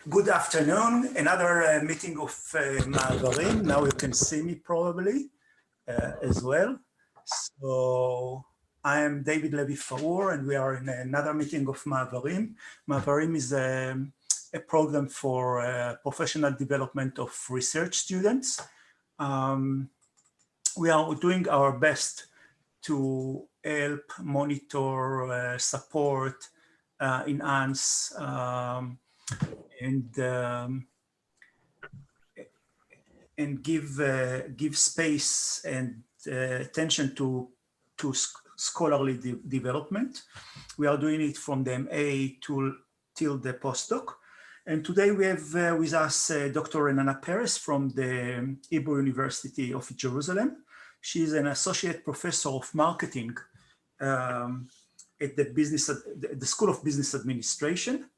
Good afternoon. Another meeting of Ma'avarim. Now you can see me probably as well. So I am David Levy-Faour, and we are in another meeting of Ma'avarim. Ma'avarim is a program for professional development of research students. We are doing our best to help, monitor, support, enhance, and give space and attention to scholarly development. We are doing it from the MA till the postdoc. And today we have with us Dr. Renana Peres from the Hebrew University of Jerusalem. She is an associate professor of marketing at the School of Business Administration.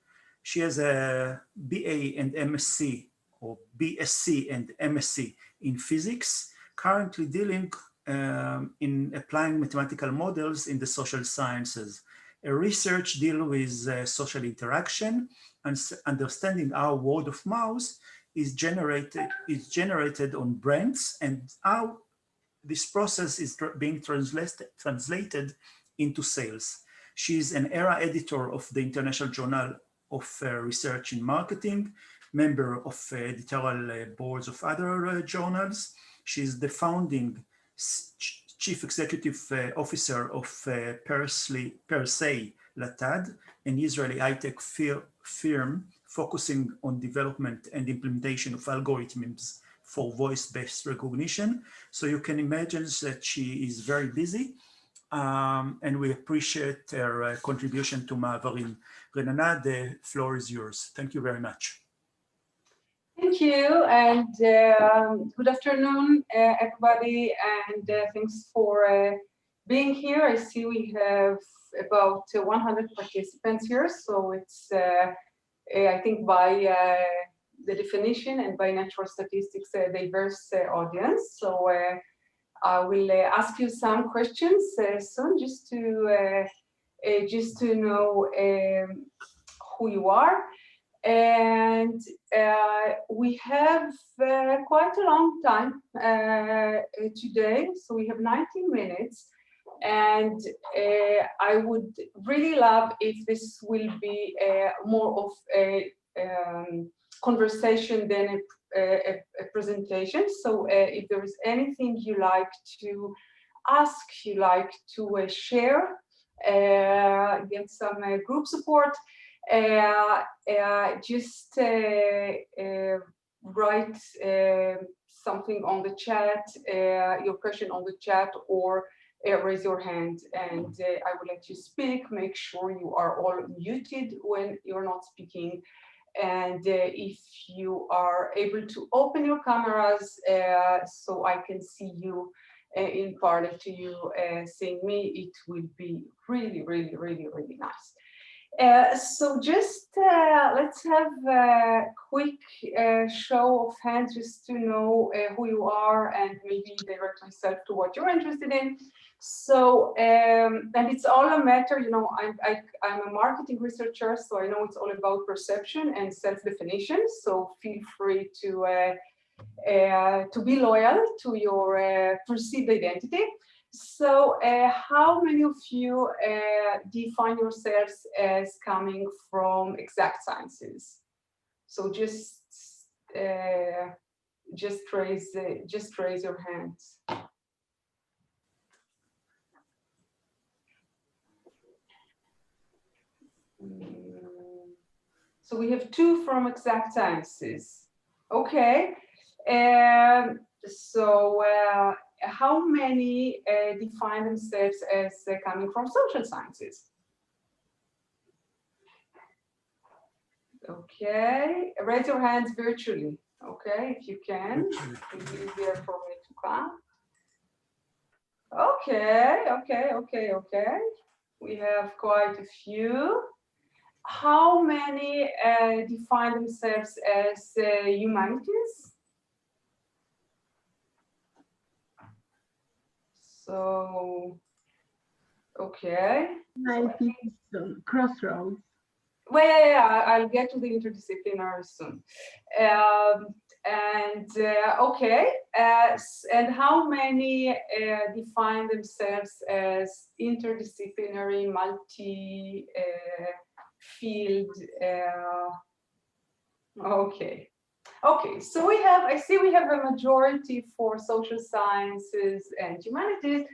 She has a BA and MSc, or BSc and MSc in physics, currently dealing in applying mathematical models in the social sciences. A research deal with social interaction and understanding how word of mouth is generated on brands and how this process is being translated into sales. She is an era editor of the International Journal of Research in Marketing, member of editorial boards of other journals. She is the founding Chief Executive Officer of Persay, an Israeli high-tech firm focusing on development and implementation of algorithms for voice-based recognition. So you can imagine that she is very busy, and we appreciate her contribution to Ma'avarim. Renana, the floor is yours. Thank you very much. Thank you, and good afternoon, everybody, and thanks for being here. I see we have about 100 participants here, so it's, I think by the definition and by natural statistics, a diverse audience. So I will ask you some questions soon, just to know who you are. And we have quite a long time today, so we have 90 minutes, and I would really love if this will be more of a conversation than a presentation. So if there is anything you like to ask, you like to share, get some group support, just write something on the chat, your question on the chat, or raise your hand, and I will let you speak. Make sure you are all muted when you're not speaking. And if you are able to open your cameras so I can see you in parallel to you seeing me, it will be really, really, really, really nice. So just let's have a quick show of hands just to know who you are and maybe direct myself to what you're interested in. So, and it's all a matter, you know, I'm a marketing researcher, so I know it's all about perception and self-definition. So feel free to be loyal to your perceived identity. So how many of you define yourselves as coming from exact sciences? So just raise your hands. So we have 2 from exact sciences. Okay. So how many define themselves as coming from social sciences? Okay, raise your hands virtually. Okay, if you can, it's easier for me to count. Okay. We have quite a few. How many define themselves as humanities? So, okay. I think so. Crossroads. Well, yeah, I'll get to the interdisciplinary soon. Okay, and how many define themselves as interdisciplinary, multi-field? Okay. Okay, so I see we have a majority for social sciences and humanities.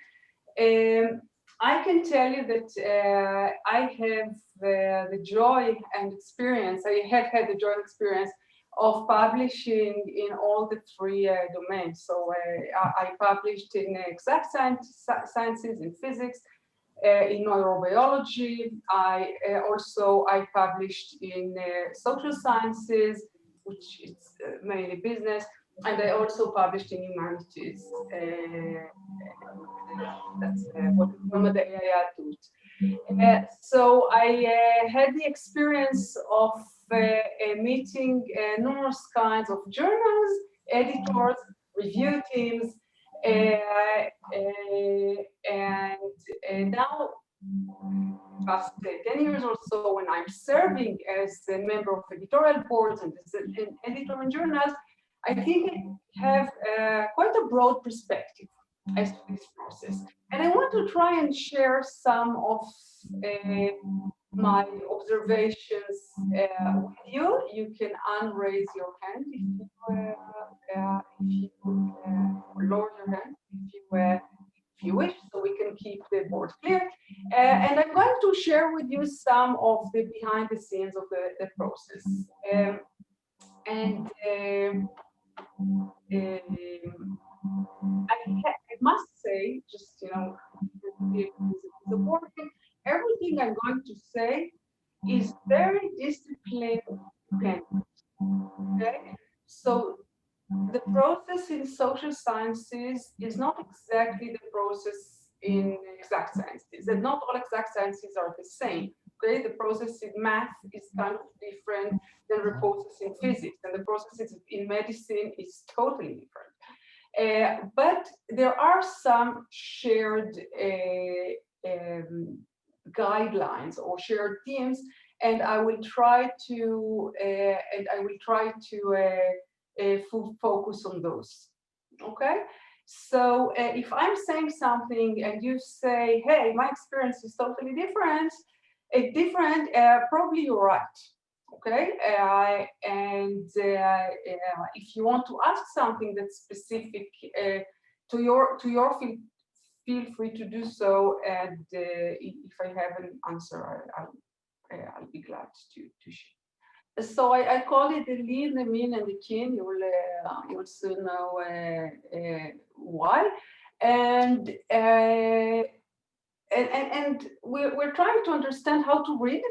I can tell you that I have the joy and experience, I have had the joy and experience of publishing in all the three domains. So I published in exact sciences, in physics, in neurobiology. I published in social sciences, which is mainly business, and I also published in humanities. That's what we call the AI tools. So I had the experience of meeting numerous kinds of journals, editors, review teams, and now past 10 years or so, when I'm serving as a member of editorial boards and as an editor in journals, I think I have quite a broad perspective as to this process. And I want to try and share some of my observations with you. You can unraise your hand if you lower your hand if you wish, so we can keep the board clear. And I'm going to share with you some of the behind the scenes of the process. I must say, just everything I'm going to say is very discipline dependent. Okay, so the process in social sciences is not exactly the process in exact sciences, and not all exact sciences are the same. Okay, the process in math is kind of different than the process in physics, and the process in medicine is totally different. But there are some shared guidelines or shared themes, and I will try to full focus on those. Okay, so if I'm saying something and you say, "Hey, my experience is totally different," probably you're right. Okay, if you want to ask something that's specific to your field, feel free to do so. And if I have an answer, I'll be glad to share. So I call it the lean, the mean, and the keen. You'll soon know why. And we're trying to understand how to read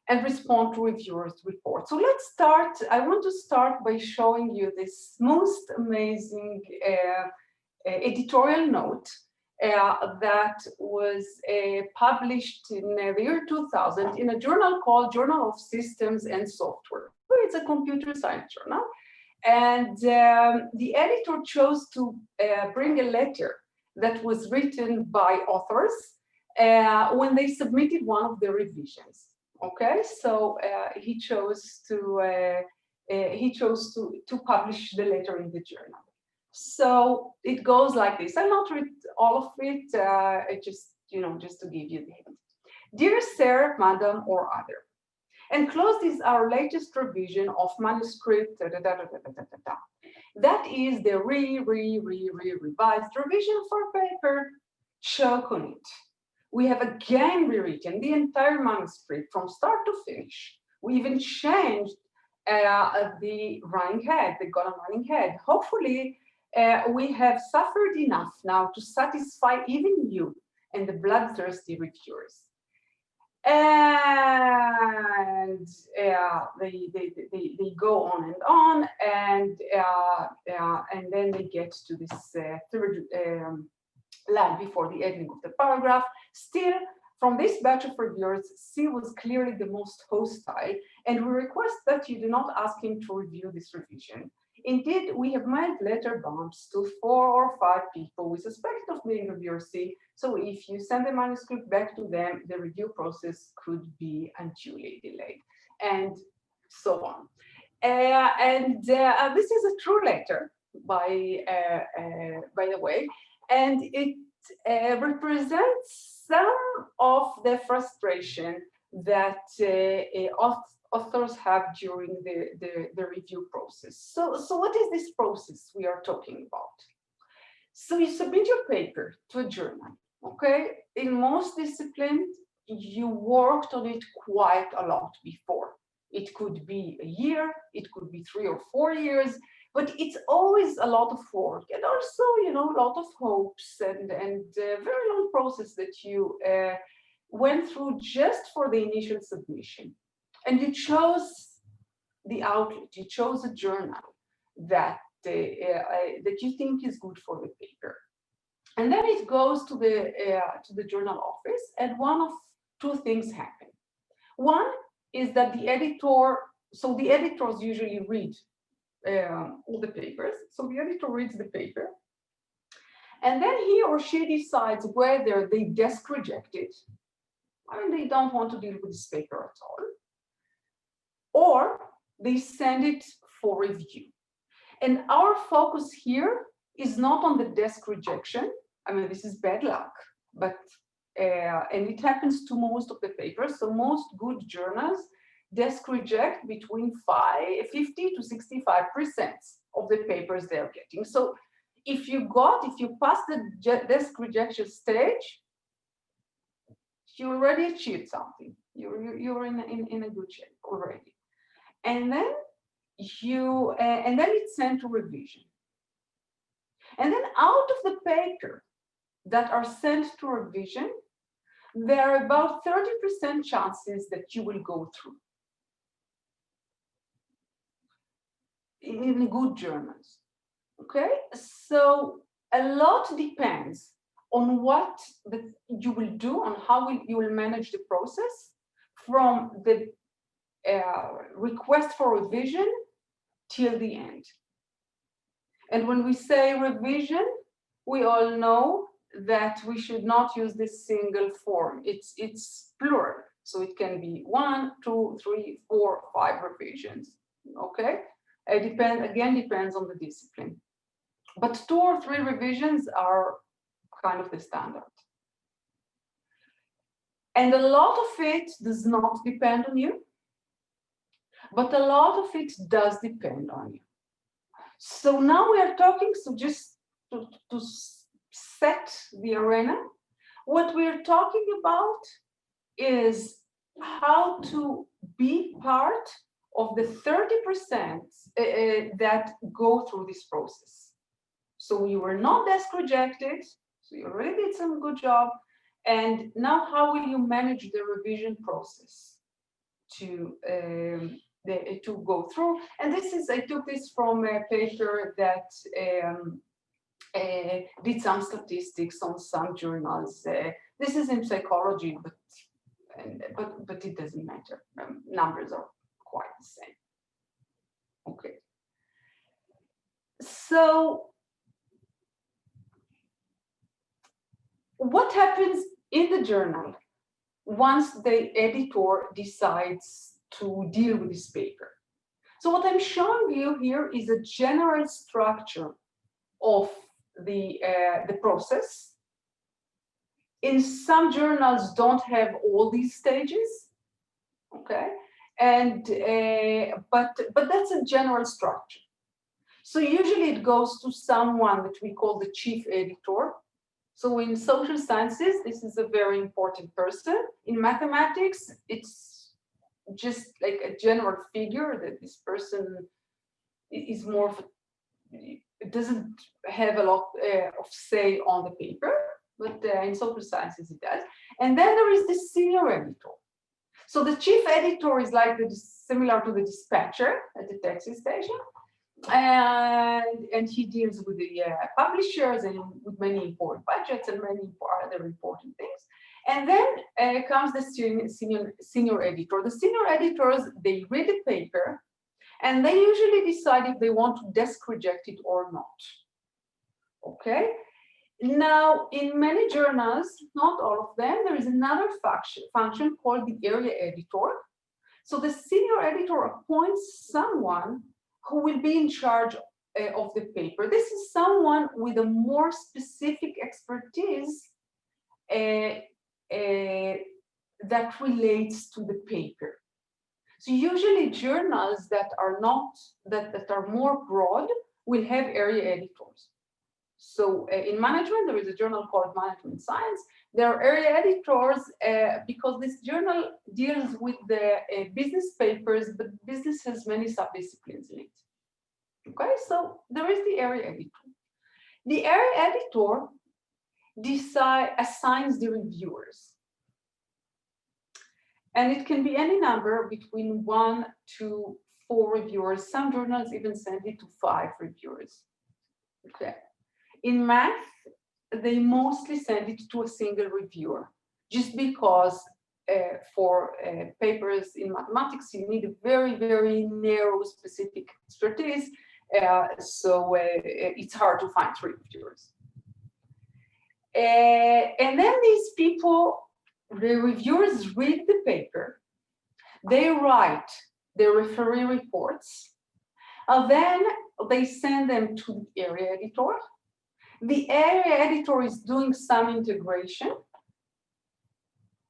and respond to reviewers' reports. So let's start. I want to start by showing you this most amazing editorial note that was published in the year 2000 in a journal called Journal of Systems and Software. It's a computer science journal. And the editor chose to bring a letter that was written by authors when they submitted one of the revisions. Okay, so he chose to publish the letter in the journal. So it goes like this. I'll not read all of it. Just to give you the hint. Dear Sir, Madam, or other, enclosed is our latest revision of manuscript. That is the revised revision for paper. Choke on it. We have again rewritten the entire manuscript from start to finish. We even changed the running head, the golden running head. Hopefully, we have suffered enough now to satisfy even you and the bloodthirsty reviewers. And they go on, and then they get to this third line before the ending of the paragraph. Still, from this batch of reviewers, C was clearly the most hostile, and we request that you do not ask him to review this revision. Indeed, we have made letter bumps to 4 or 5 people we suspect of being reviewer C, so if you send the manuscript back to them, the review process could be unduly delayed. and so on. This is a true letter, by the way, and it represents some of the frustration that authors have during the review process. So what is this process we are talking about? So you submit your paper to a journal, okay? In most disciplines, you worked on it quite a lot before. It could be a year, it could be 3 or 4 years, but it's always a lot of work, and also, you know, a lot of hopes and very long process that you went through just for the initial submission. And you chose the outlet, you chose a journal that you think is good for the paper. And then it goes to the journal office, and one of two things happen. One is that the editor, so the editors usually read all the papers. So the editor reads the paper, and then he or she decides whether they desk reject it, I mean, they don't want to deal with this paper at all, or they send it for review. And our focus here is not on the desk rejection. I mean, this is bad luck, but and it happens to most of the papers. So most good journals desk reject between 50 to 65% of the papers they're getting. So if you pass the desk rejection stage, you already achieved something. You're in a good shape already. And then it's sent to revision. And then out of the paper that are sent to revision, there are about 30% chances that you will go through in good journals. Okay, so a lot depends on what you will do, on how you will manage the process from the request for revision till the end. And when we say revision, we all know that we should not use this single form. It's plural, so it can be 1, 2, 3, 4, 5 revisions. Okay, it depends on the discipline. But 2 or 3 revisions are kind of the standard. And a lot of it does not depend on you, but a lot of it does depend on you. So now we are talking, so just to set the arena, what we're talking about is how to be part of the 30% that go through this process. So you were not desk rejected, so you already did some good job. And now how will you manage the revision process to go through? And I took this from a paper that did some statistics on some journals. This is in psychology, but it doesn't matter. Numbers are quite the same. Okay. So what happens in the journal once the editor decides to deal with this paper? So what I'm showing you here is a general structure of the process. In some journals don't have all these stages, okay, and but that's a general structure. So usually it goes to someone that we call the chief editor. So in social sciences, this is a very important person. In mathematics, it's just like a general figure that this person is more of it doesn't have a lot of say on the paper, but in social sciences it does. And then there is the senior editor. So the chief editor is like similar to the dispatcher at the taxi station. And he deals with the publishers and with many important budgets and many other important things. And then comes the senior editor. The senior editors, they read the paper and they usually decide if they want to desk reject it or not. Okay. Now, in many journals, not all of them, there is another function called the area editor. So the senior editor appoints someone who will be in charge of the paper. This is someone with a more specific expertise that relates to the paper. So usually journals that are not that are more broad will have area editors. So in management, there is a journal called Management Science. There are area editors because this journal deals with the business papers, but business has many subdisciplines in it. Okay, so there is the area editor. The area editor assigns the reviewers. And it can be any number between 1 to 4 reviewers. Some journals even send it to 5 reviewers. Okay. In math, they mostly send it to a single reviewer, just because for papers in mathematics, you need a very, very narrow specific expertise. So it's hard to find 3 reviewers. And then these people, the reviewers read the paper, they write their referee reports, and then they send them to the area editor. The area editor is doing some integration,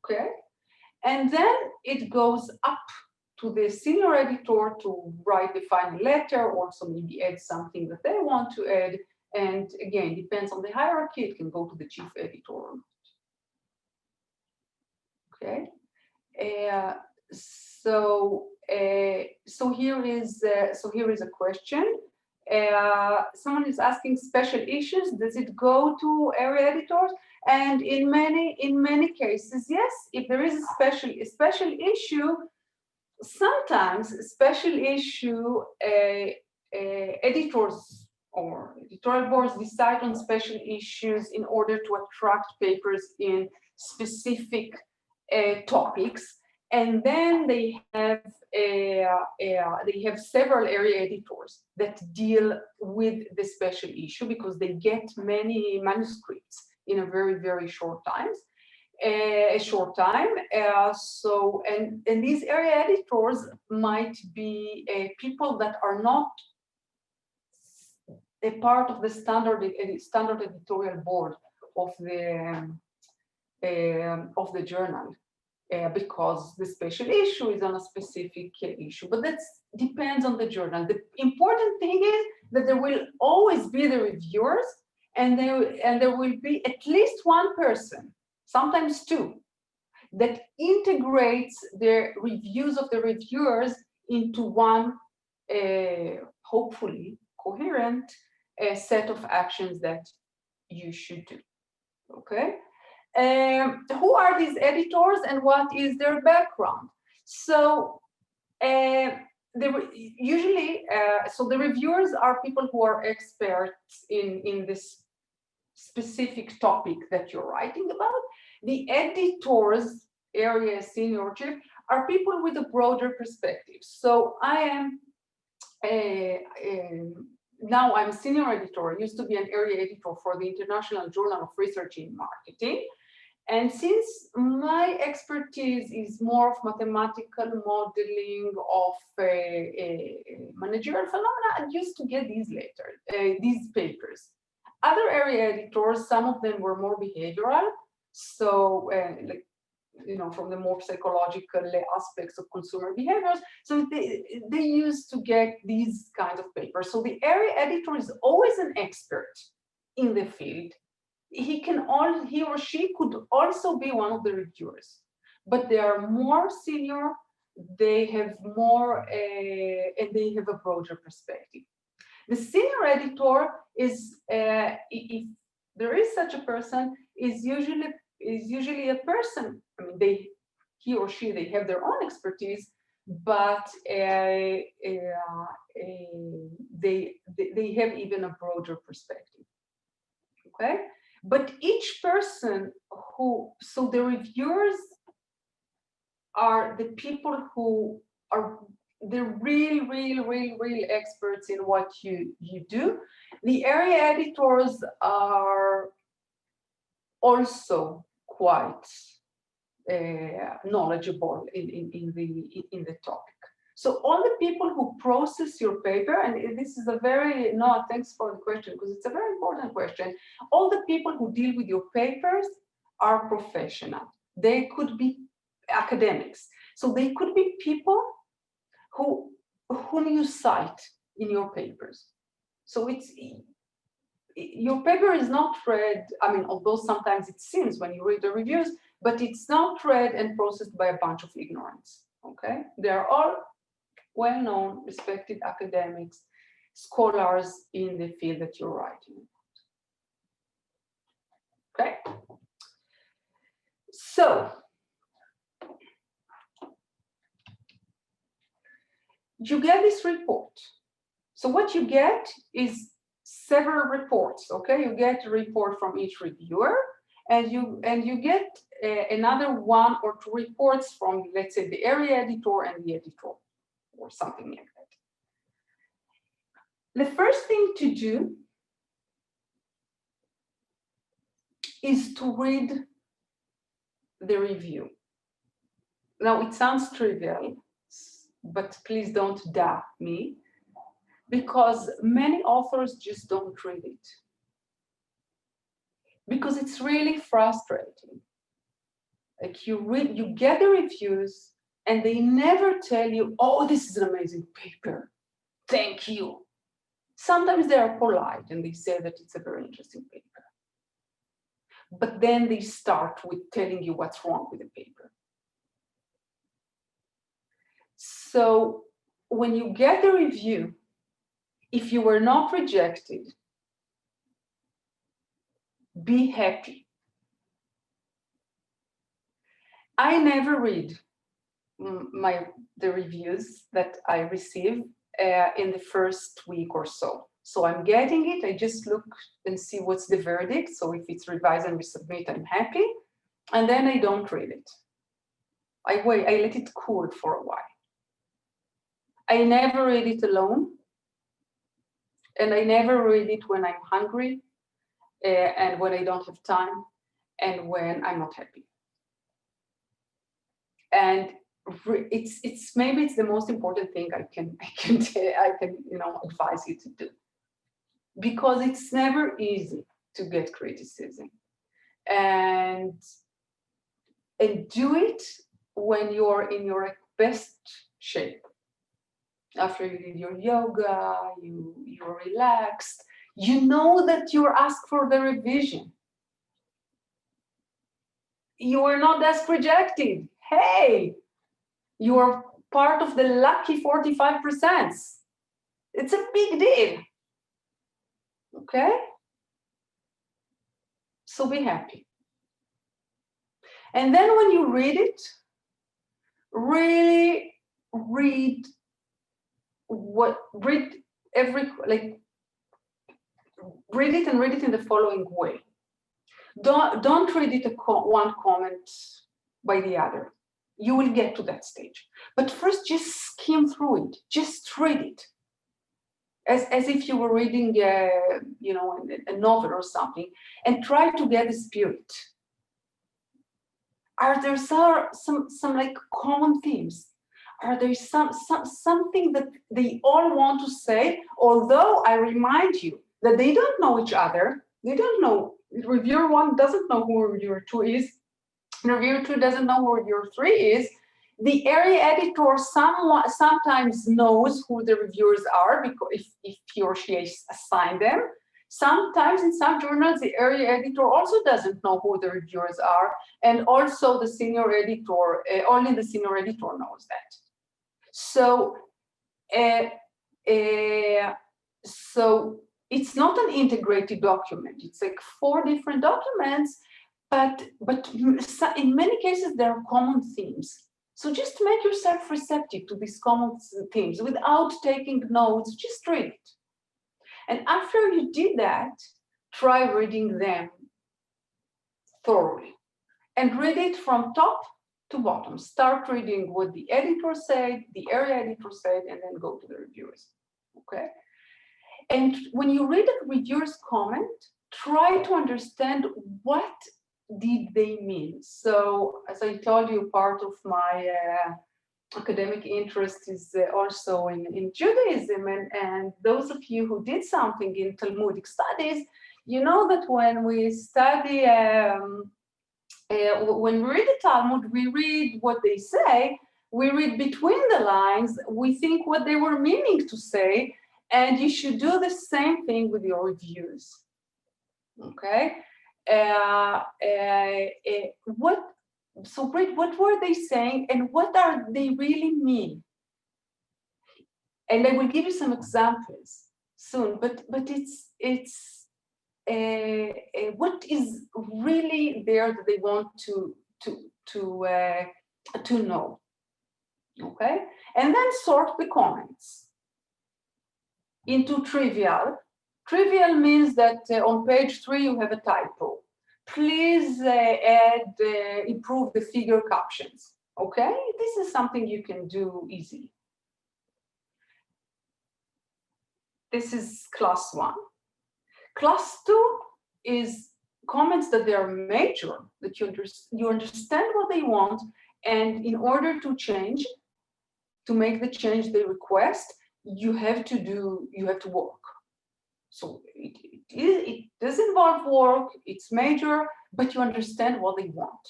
okay? And then it goes up to the senior editor to write the final letter, also maybe add something that they want to add. And again, depends on the hierarchy, it can go to the chief editor. Okay, so here is a question. Someone is asking special issues. Does it go to area editors? And in many cases, yes. If there is a special issue, sometimes special issue editors or editorial boards decide on special issues in order to attract papers in specific topics, and then they have several area editors that deal with the special issue because they get many manuscripts in a very, very short time. So these area editors might be people that are not a part of the standard editorial board of the journal, because the special issue is on a specific issue. But that depends on the journal. The important thing is that there will always be the reviewers, and there will be at least one person, sometimes 2, that integrates the reviews of the reviewers into one, hopefully coherent set of actions that you should do. Okay. Who are these editors and what is their background? So usually, so the reviewers are people who are experts in this specific topic that you're writing about. The editors, area senior chief, are people with a broader perspective. So I am now I'm a senior editor. I used to be an area editor for the International Journal of Research in Marketing. And since my expertise is more of mathematical modeling of managerial phenomena, I used to get these papers. Other area editors, some of them were more behavioral, so like, you know, from the more psychological aspects of consumer behaviors. So they used to get these kinds of papers. So the area editor is always an expert in the field. He or she could also be one of the reviewers, but they are more senior, they have more, and they have a broader perspective. The senior editor is, if there is such a person, is usually a person. I mean, he or she, they have their own expertise, but they have even a broader perspective. Okay. But each person so the reviewers are the people who are the real experts in what you do. The area editors are also quite knowledgeable in the topic. So all the people who process your paper, and this is a very, no, thanks for the question, because it's a very important question. All the people who deal with your papers are professional. They could be academics. So they could be people whom you cite in your papers. So your paper is not read, I mean, although sometimes it seems when you read the reviews, but it's not read and processed by a bunch of ignorants, okay? They're all well-known, respected academics, scholars in the field that you're writing about, okay? So, you get this report. So what you get is several reports, okay? You get a report from each reviewer, and you get another 1 or 2 reports from, let's say, the area editor and the editor, or something like that. The first thing to do is to read the review. Now, it sounds trivial, but please don't doubt me, because many authors just don't read it. Because it's really frustrating. Like you get the reviews and they never tell you, oh, this is an amazing paper. Thank you. Sometimes they are polite and they say that it's a very interesting paper. But then they start with telling you what's wrong with the paper. So when you get the review, if you were not rejected, be happy. I never read the reviews that I receive in the first week or so. So I'm getting it, I just look and see what's the verdict. So if it's revised and resubmit, I'm happy. And then I don't read it. I wait, I let it cool for a while. I never read it alone. And I never read it when I'm hungry, and when I don't have time, and when I'm not happy. And it's maybe it's the most important thing I can advise you to do, because it's never easy to get criticism, and do it when you're in your best shape. After you did your yoga, you're relaxed, you know that you're asked for the revision. You are not just rejected. Hey, you're part of the lucky 45%. It's a big deal. Okay? So be happy. And then when you read it, really read read it and read it in the following way. Don't read it one comment by the other. You will get to that stage. But first, just skim through it. Just read it. As if you were reading a novel or something, and try to get the spirit. Are there some like common themes? Are there something that they all want to say? Although I remind you that they don't know each other. They don't know. Reviewer 1 doesn't know who reviewer 2 is. Reviewer 2 doesn't know who reviewer 3 is. The area editor sometimes knows who the reviewers are, because if he or she has assigned them. Sometimes in some journals, the area editor also doesn't know who the reviewers are, and also the senior editor, only the senior editor knows that. So, so it's not an integrated document. It's like 4 different documents, but in many cases there are common themes. So just make yourself receptive to these common themes without taking notes. Just read it. And after you did that, try reading them thoroughly. And read it from top to bottom. Start reading what the editor said, the area editor said, and then go to the reviewers. Okay? And when you read a reviewer's comment, try to understand what did they mean? So as I told you, part of my academic interest is also in Judaism, and those of you who did something in Talmudic studies, you know that when we study, when we read the Talmud, we read what they say, we read between the lines, we think what they were meaning to say, and you should do the same thing with your reviews. Okay? So Brit, what were they saying and what are they really mean? And I will give you some examples soon, but it's what is really there that they want to know. Okay, and then sort the comments into trivial. Trivial means that on page 3 you have a typo. Please improve the figure captions. Okay, this is something you can do easily. This is class 1. Class 2 is comments that they are major, that you understand what they want, and in order to change, to make the change they request, you have to work. So it does involve work, it's major, but you understand what they want.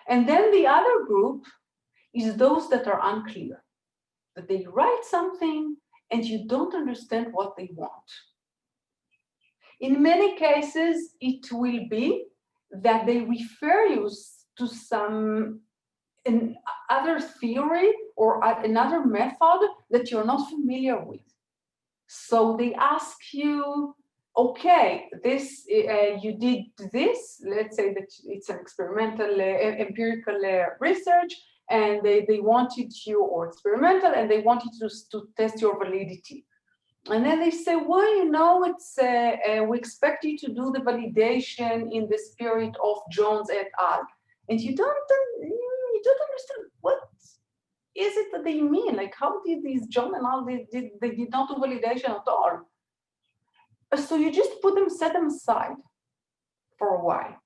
And then the other group is those that are unclear, that they write something and you don't understand what they want. In many cases, it will be that they refer you to some other theory or another method that you're not familiar with. So they ask you, okay, this you did this, let's say that it's an experimental, empirical research, and they wanted you, or experimental, and they wanted to test your validity. And then they say, well, you know, it's we expect you to do the validation in the spirit of Jones et al. And you don't understand what is it that they mean. Like, how did these John and all they did not do validation at all? So you just set them aside for a while.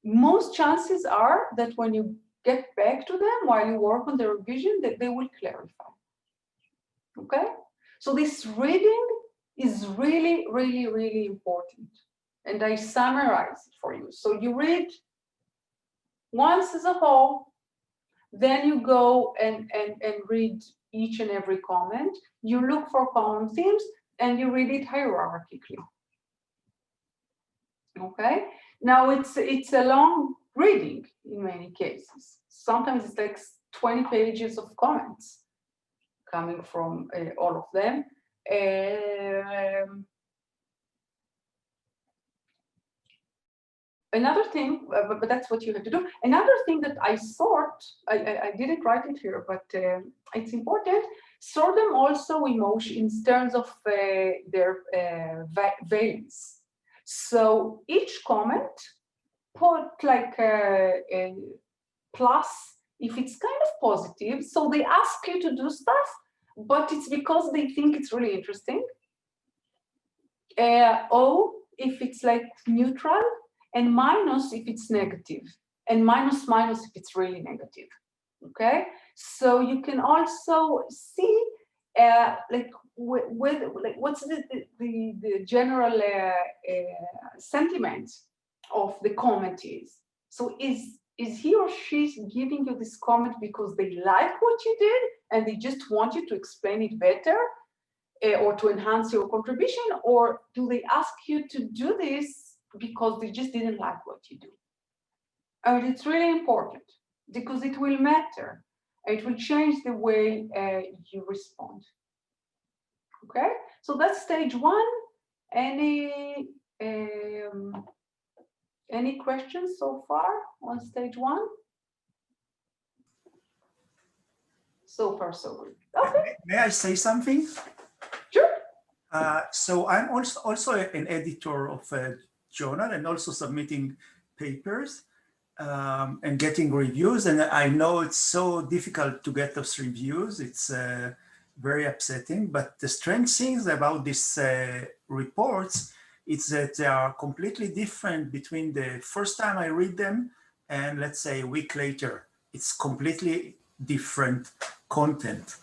Most chances are that when you get back to them while you work on the revision, that they will clarify. Okay? So this reading is really, really, really important. And I summarize it for you. So you read once as a whole, then you go and read each and every comment. You look for common themes and you read it hierarchically. Okay? Now it's a long reading in many cases. Sometimes it's like 20 pages of comments coming from all of them. Another thing, but that's what you have to do. Another thing that I didn't write it here, but it's important, sort them also in terms of their valence. So each comment, put like a plus if it's kind of positive. So they ask you to do stuff, but it's because they think it's really interesting. O if it's like neutral, and minus if it's negative, and minus if it's really negative. Okay, so you can also see like what's the general sentiment of the comment is. So is he or she giving you this comment because they like what you did and they just want you to explain it better or to enhance your contribution, or do they ask you to do this because they just didn't like what you do? And it's really important because it will matter. It will change the way you respond. Okay, so that's stage 1. Any questions so far on stage 1? So far, so good. Okay. May I say something? Sure. So I'm also an editor of a journal and also submitting papers and getting reviews. And I know it's so difficult to get those reviews. It's very upsetting. But the strange things about these reports It's that they are completely different between the first time I read them and let's say a week later. It's completely different content.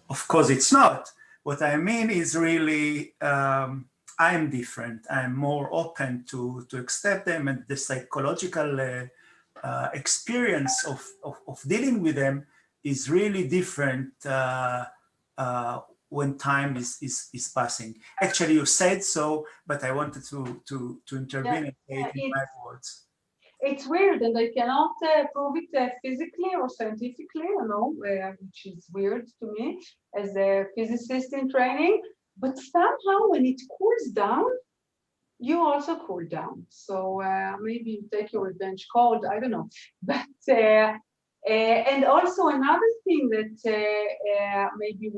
Of course, it's not. What I mean is really, I'm different. I'm more open to accept them, and the psychological experience of dealing with them is really different when time is passing. Actually, you said so, but I wanted to intervene and say it in my words. It's weird, and I cannot prove it physically or scientifically, which is weird to me as a physicist in training. But somehow, when it cools down, you also cool down. So maybe you take your revenge cold. I don't know, but. And also another thing that maybe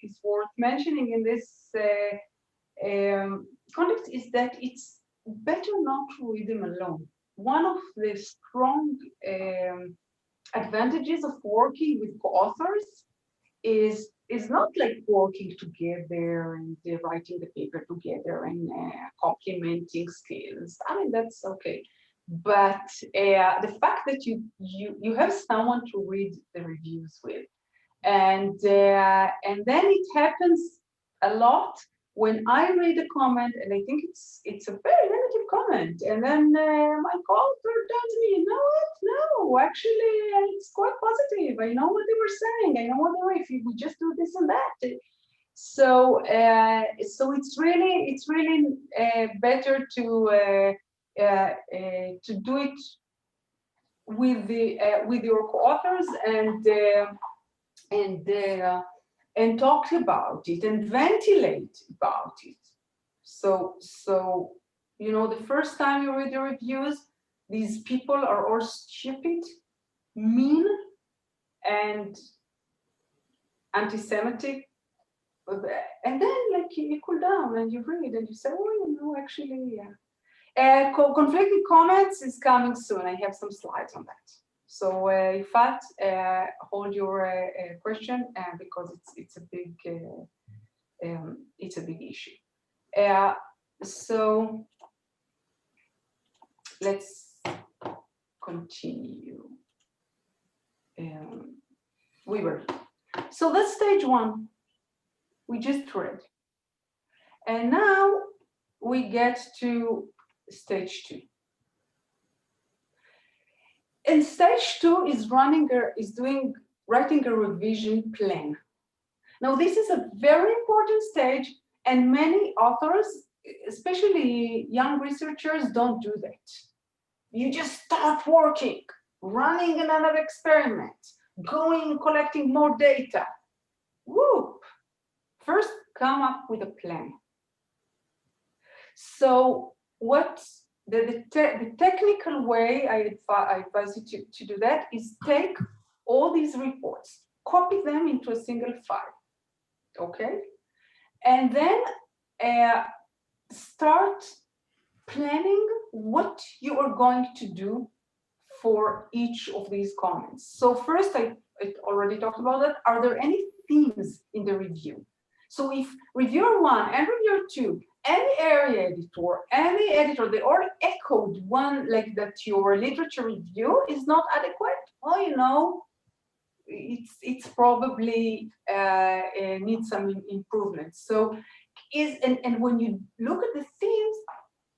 is worth mentioning in this context is that it's better not to read them alone. One of the strong advantages of working with co-authors is not like working together and writing the paper together and complementing skills. I mean, that's okay. But the fact that you have someone to read the reviews with, and then it happens a lot when I read a comment and I think it's a very negative comment, and then my co-author tells me, you know what? No, actually, it's quite positive. I know what they were saying. I know what they were. If we just do this and that. So it's really better to do it with your co-authors and talk about it and ventilate about it. So the first time you read the reviews, these people are all stupid, mean, and anti-Semitic. And then you cool down and you read and you say, oh, actually, yeah. Conflicting comments is coming soon. I have some slides on that. So, in fact, hold your question because it's a big issue. So let's continue. So that's stage one. We just read, and now we get to stage two. And stage two is writing a revision plan. Now, this is a very important stage, and many authors, especially young researchers, don't do that. You just start working, running another experiment, collecting more data. Whoop! First, come up with a plan. So, the technical way I advise you to do that is take all these reports, copy them into a single file, okay? And then start planning what you are going to do for each of these comments. So first, I already talked about that. Are there any themes in the review? So if reviewer 1 and reviewer 2, any area editor, they all echoed one like that your literature review is not adequate, it's probably needs some improvements. So and when you look at the themes,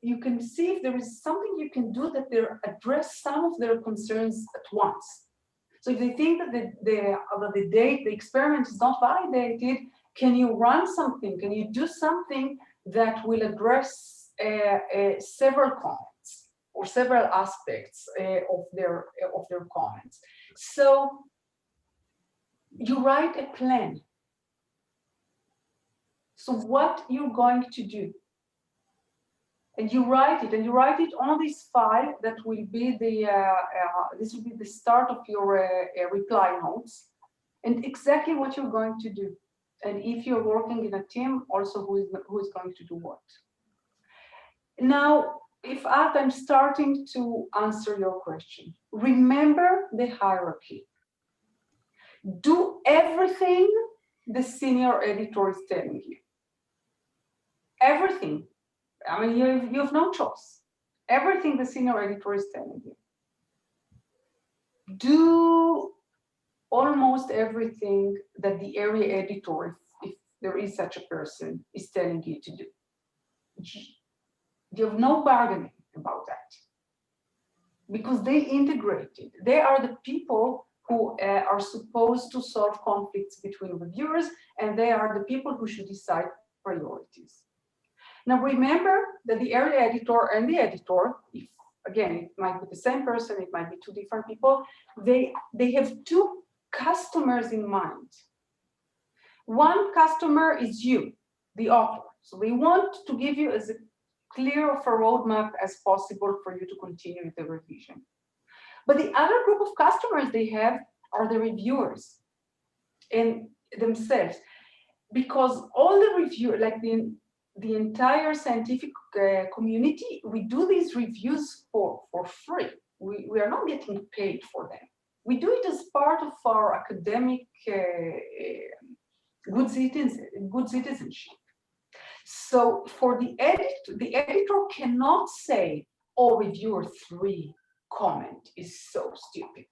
you can see if there is something you can do that they address some of their concerns at once. So if they think that the experiment is not validated, can you run something? Can you do something that will address several comments or several aspects of their comments? So you write a plan. So what you're going to do, and you write it on this file that will be this will be the start of your reply notes, and exactly what you're going to do. And if you're working in a team, also who is going to do what. Now, I'm starting to answer your question. Remember the hierarchy. Do everything the senior editor is telling you. Everything. I mean, you have no choice. Everything the senior editor is telling you. Do almost everything that the area editor, if there is such a person, is telling you to do. You have no bargaining about that because they integrated. They are the people who are supposed to solve conflicts between reviewers, and they are the people who should decide priorities. Now remember that the area editor and the editor, if again, it might be the same person, it might be two different people, they have two customers in mind. One customer is you, the author. So they want to give you as clear of a roadmap as possible for you to continue with the revision. But the other group of customers they have are the reviewers and themselves, because all the review, like the entire scientific community, we do these reviews for free. We are not getting paid for them. We do it as part of our academic good citizenship. So for the editor cannot say, oh, reviewer 3 comment is so stupid.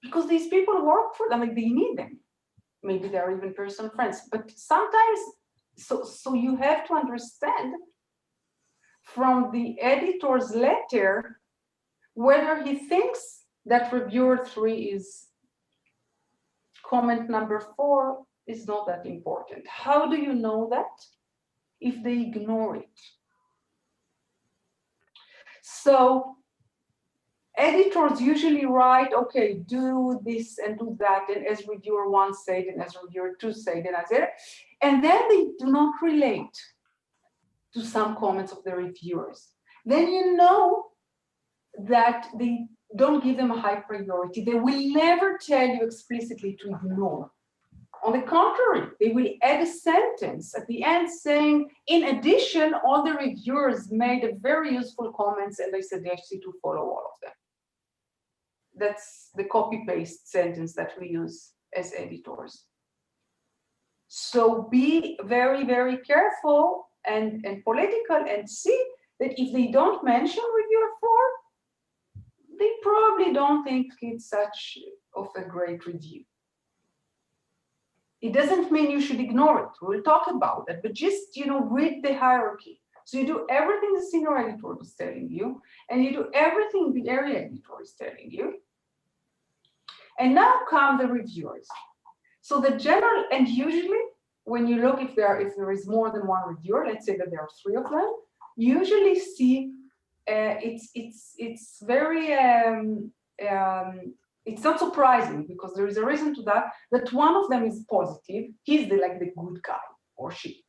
Because these people work for them, like they need them. Maybe they're even personal friends, but sometimes, so you have to understand from the editor's letter whether he thinks that reviewer 3 is comment number 4 is not that important. How do you know that? If they ignore it. So editors usually write, okay, do this and do that, and as reviewer 1 said, and as reviewer 2 said, and I said, and then they do not relate to some comments of the reviewers. Then you know that they don't give them a high priority. They will never tell you explicitly to ignore. On the contrary, they will add a sentence at the end saying, in addition, all the reviewers made a very useful comments and I suggest you to follow all of them. That's the copy-paste sentence that we use as editors. So be very, very careful and political and see that if they don't mention reviewer 4, they probably don't think it's such of a great review. It doesn't mean you should ignore it. We'll talk about that, but just, read the hierarchy. So you do everything the senior editor is telling you, and you do everything the area editor is telling you. And now come the reviewers. So the general, and usually when you look if there is more than one reviewer, let's say that there are 3 of them, you usually see it's very it's not surprising because there is a reason to that one of them is positive. He's the good guy or she.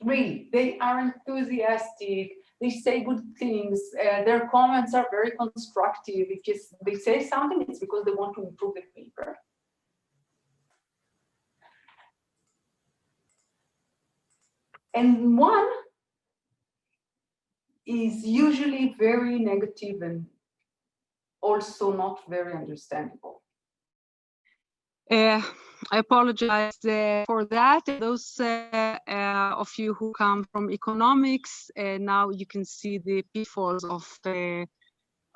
Really, they are enthusiastic. They say good things. Their comments are very constructive. If they say something, it's because they want to improve the paper. And one is usually very negative and also not very understandable. I apologize for that. Those of you who come from economics, now you can see the pitfalls of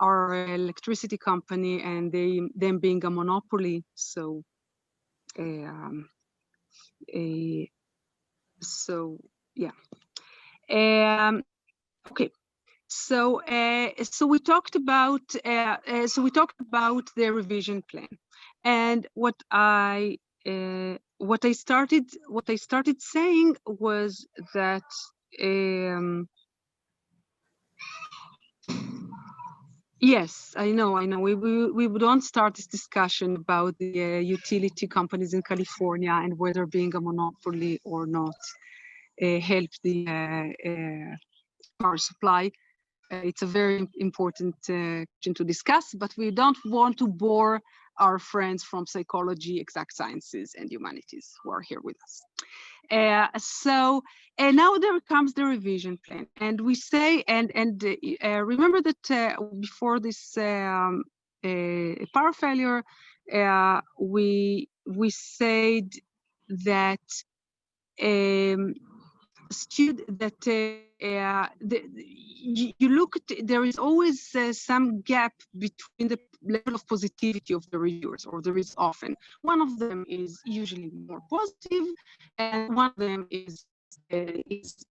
our electricity company and them being a monopoly. So, yeah. Okay. So we talked about the revision plan, and what I started saying was that yes, I know we don't start this discussion about the utility companies in California and whether being a monopoly or not help the power supply. It's a very important question to discuss, but we don't want to bore our friends from psychology, exact sciences, and humanities who are here with us. So now there comes the revision plan, and we say, and remember that before this power failure, we said that you look at, there is always some gap between the level of positivity of the reviewers, or there is often. One of them is usually more positive, and one of them is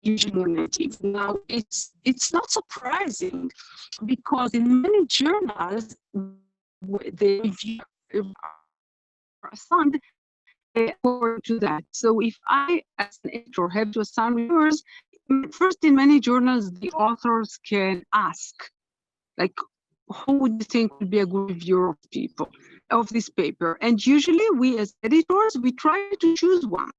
usually more negative. Now, it's not surprising, because in many journals, the review are assigned according to that. So if I, as an editor, have to assign reviewers, first, in many journals, the authors can ask, like, who would you think would be a good reviewer of of this paper? And usually we as editors, we try to choose one.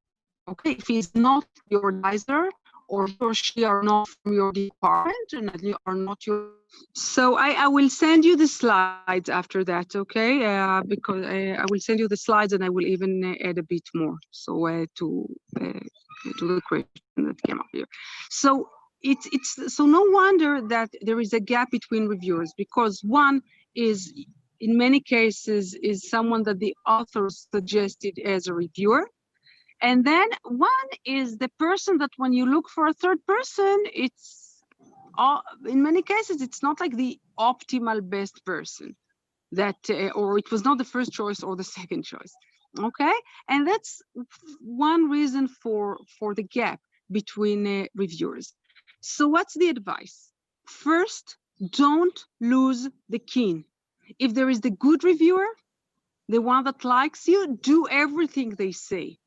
Okay, if he's not your advisor, or he or she are not from your department, and are not your. So I will send you the slides after that, okay? Because I will send you the slides, and I will even add a bit more. So to the question that came up here. So so no wonder that there is a gap between reviewers, because one is, in many cases, is someone that the authors suggested as a reviewer. And then one is the person that when you look for a third person, it's in many cases, it's not like the optimal best person that, or it was not the first choice or the second choice. Okay. And that's one reason for the gap between reviewers. So what's the advice? First, don't lose the keen. If there is the good reviewer, the one that likes you, do everything they say,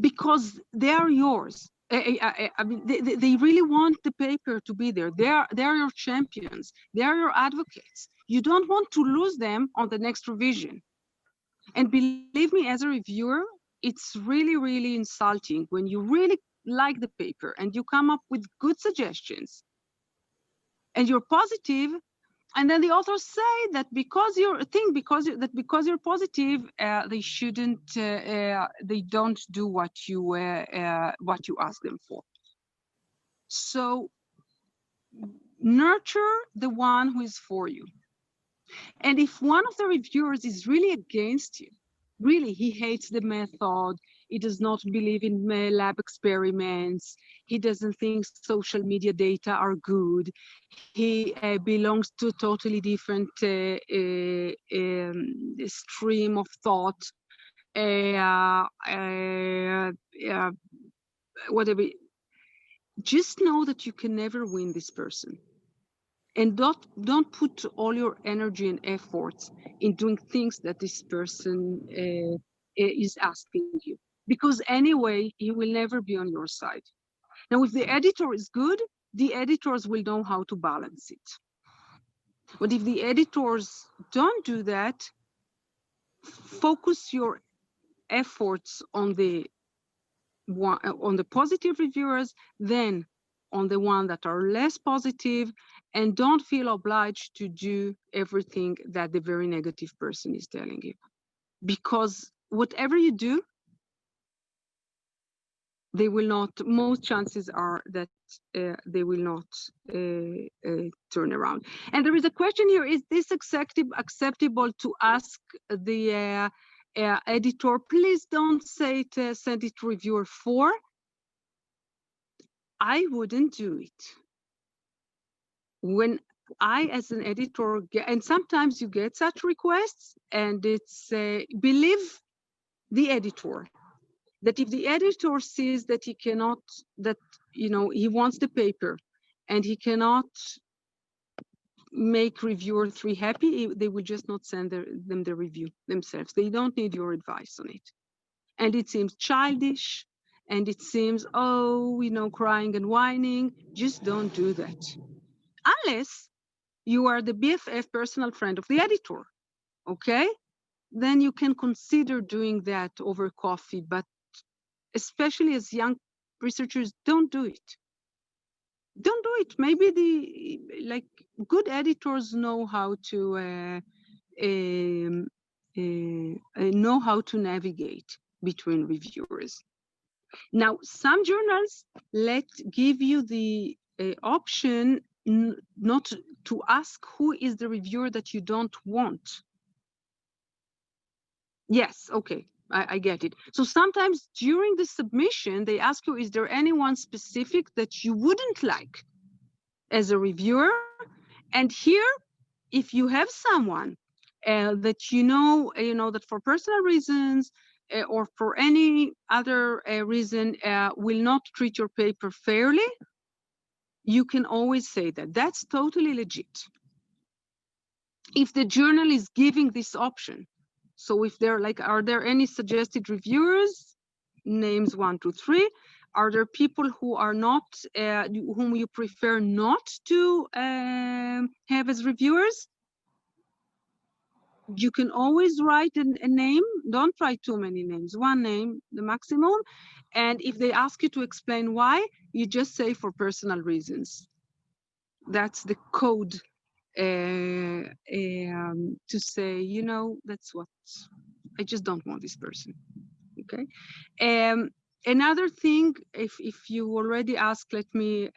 because they are yours. I mean, they really want the paper to be there. They are your champions. They are your advocates. You don't want to lose them on the next revision. And believe me, as a reviewer, it's really, really insulting when you really like the paper and you come up with good suggestions and you're positive, and then the authors say that because you're positive, they shouldn't, they don't do what you ask them for. So nurture the one who is for you. And if one of the reviewers is really against you, really, he hates the method, he does not believe in lab experiments, he doesn't think social media data are good, he belongs to a totally different stream of thought, whatever, just know that you can never win this person. And don't put all your energy and efforts in doing things that this person is asking you, because anyway, he will never be on your side. Now, if the editor is good, the editors will know how to balance it. But if the editors don't do that, focus your efforts on the positive reviewers, then on the one that are less positive, and don't feel obliged to do everything that the very negative person is telling you. Because whatever you do, they will not, most chances are that they will not turn around. And there is a question here, is this acceptable to ask the editor, please don't say it, send it to reviewer 4. I wouldn't do it. When I, as an editor, and sometimes you get such requests, and it's, believe the editor, that if the editor sees that he cannot, that, you know, he wants the paper and he cannot make reviewer 3 happy, they will just not send them the review themselves. They don't need your advice on it. And it seems childish, and it seems, oh, you know, crying and whining. Just don't do that. Unless you are the BFF, personal friend of the editor, okay? Then you can consider doing that over coffee, but especially as young researchers, don't do it. Don't do it. Maybe good editors know how to navigate between reviewers. Now, some journals give you the option not to ask who is the reviewer that you don't want. Yes, okay. I get it. So sometimes during the submission, they ask you, is there anyone specific that you wouldn't like as a reviewer? And here, if you have someone that you know that for personal reasons or for any other reason will not treat your paper fairly, you can always say that. That's totally legit. If the journal is giving this option, so if they're like, are there any suggested reviewers? Names 1, 2, 3. Are there people who are not, whom you prefer not to have as reviewers? You can always write a name. Don't write too many names. One name, the maximum. And if they ask you to explain why, you just say for personal reasons. That's the code to say, that's what, I just don't want this person. Okay. Another thing, if you already asked, let me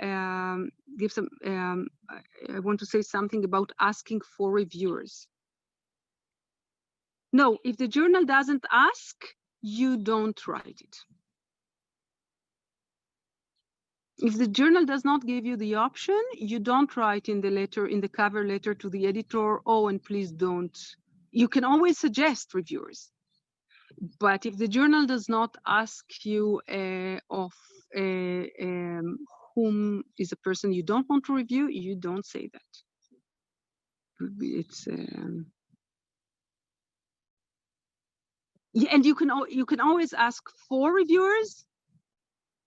give some, I want to say something about asking for reviewers. No, if the journal doesn't ask, you don't write it. If the journal does not give you the option, you don't write in the letter, in the cover letter to the editor, oh, and please don't. You can always suggest reviewers. But if the journal does not ask you of whom is a person you don't want to review, you don't say that. It's yeah, and you can always ask for reviewers.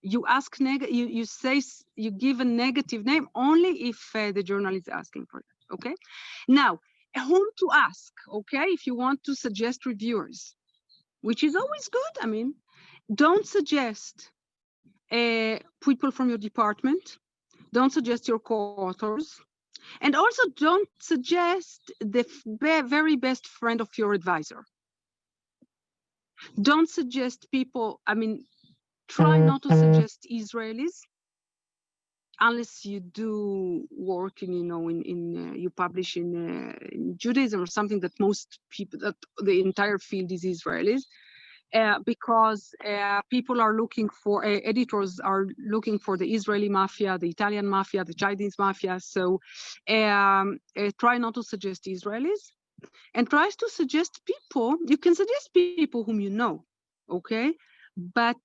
You ask you give a negative name only if the journal is asking for it. Okay. Now, whom to ask? Okay, if you want to suggest reviewers, which is always good. I mean, don't suggest people from your department. Don't suggest your co-authors, and also don't suggest the very best friend of your advisor. Don't suggest people. I mean, try not to suggest Israelis unless you do work in, you publish in Judaism or something that most people, that the entire field is Israelis, because people are looking for, editors are looking for the Israeli mafia, the Italian mafia, the Chinese mafia. So try not to suggest Israelis, and try to suggest people, you can suggest people whom you know, okay? But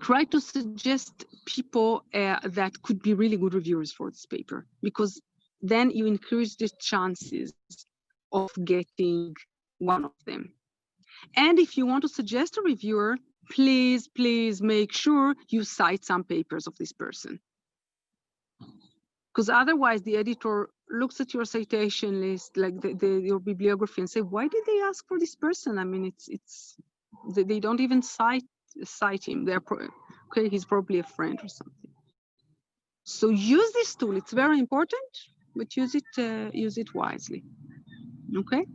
try to suggest people that could be really good reviewers for this paper, because then you increase the chances of getting one of them. And if you want to suggest a reviewer, please make sure you cite some papers of this person. Because otherwise the editor looks at your citation list, like your bibliography, and say, why did they ask for this person? I mean, they don't even cite him. Okay, he's probably a friend or something. So use this tool. It's very important, but use it wisely. Okay.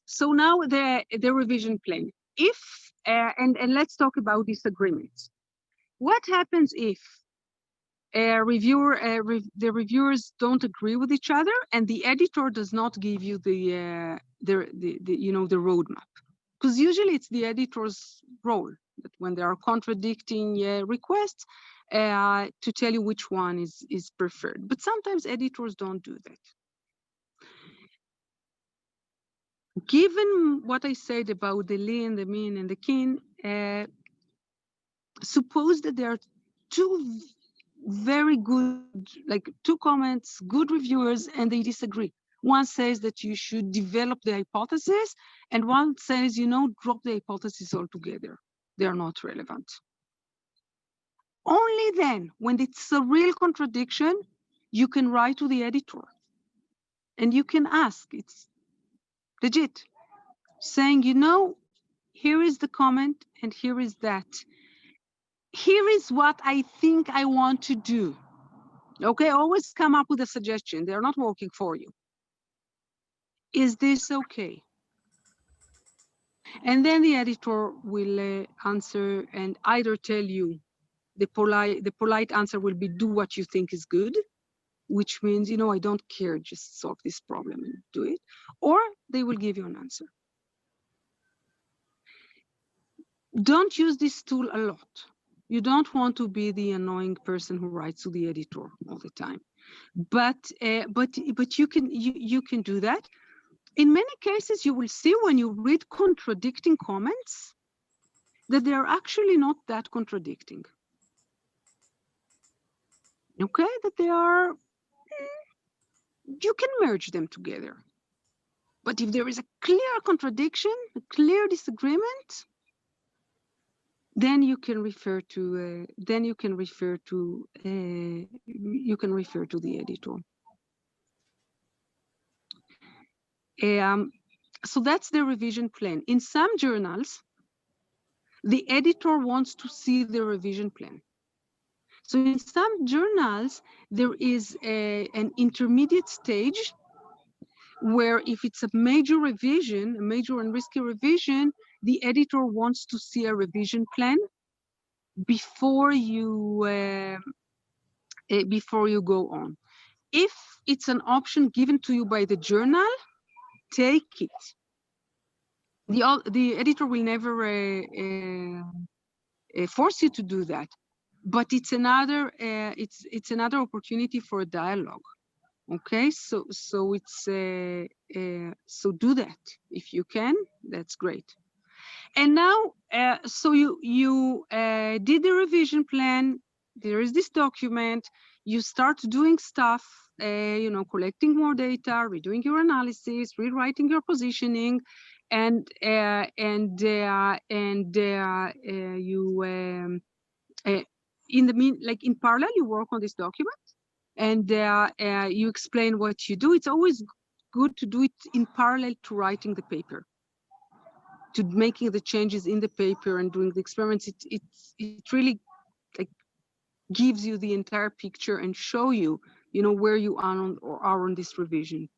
So now the revision plan. If and let's talk about disagreements. What happens if the reviewers don't agree with each other and the editor does not give you the roadmap? Because usually it's the editor's role that when there are contradicting requests to tell you which one is preferred. But sometimes editors don't do that. Given what I said about the lean, the mean, and the keen, suppose that there are two very good, like two comments, good reviewers, and they disagree. One says that you should develop the hypothesis, and one says, drop the hypothesis altogether. They are not relevant. Only then, when it's a real contradiction, you can write to the editor. And you can ask, it's legit, saying, here is the comment, and here is that. Here is what I think I want to do. Okay, always come up with a suggestion. They're not working for you. Is this okay? And then the editor will answer and either tell you the polite answer will be do what you think is good, which means, I don't care, just solve this problem and do it. Or they will give you an answer. don't use this tool a lot. You don't want to be the annoying person who writes to the editor all the time. But you can do that. In many cases, you will see when you read contradicting comments that they are actually not that contradicting. Okay, that they are, you can merge them together. But if there is a clear contradiction, a clear disagreement, then you can refer to the editor. So that's the revision plan. In some journals, the editor wants to see the revision plan. So in some journals, there is an intermediate stage where if it's a major revision, a major and risky revision, the editor wants to see a revision plan before you go on. If it's an option given to you by the journal, take it. The editor will never force you to do that, but it's another opportunity for a dialogue. Okay, so do that if you can. That's great. And now, so you did the revision plan. There is this document. You start doing stuff, collecting more data, redoing your analysis, rewriting your positioning, and you in parallel you work on this document, and you explain what you do. It's always good to do it in parallel to writing the paper, to making the changes in the paper and doing the experiments. It really gives you the entire picture and show you, where you are on this revision.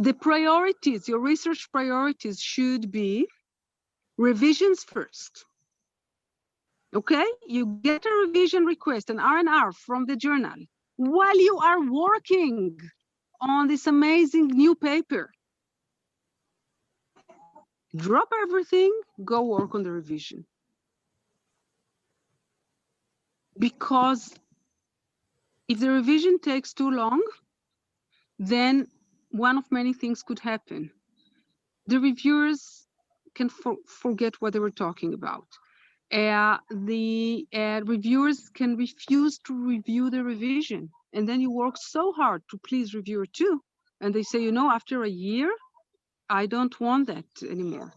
The priorities, your research priorities should be revisions first. Okay, you get a revision request, an R&R from the journal, while you are working on this amazing new paper. Drop everything, go work on the revision. Because if the revision takes too long, then one of many things could happen. The reviewers can forget what they were talking about. The reviewers can refuse to review the revision. And then you work so hard to please reviewer two. And they say, after a year, I don't want that anymore.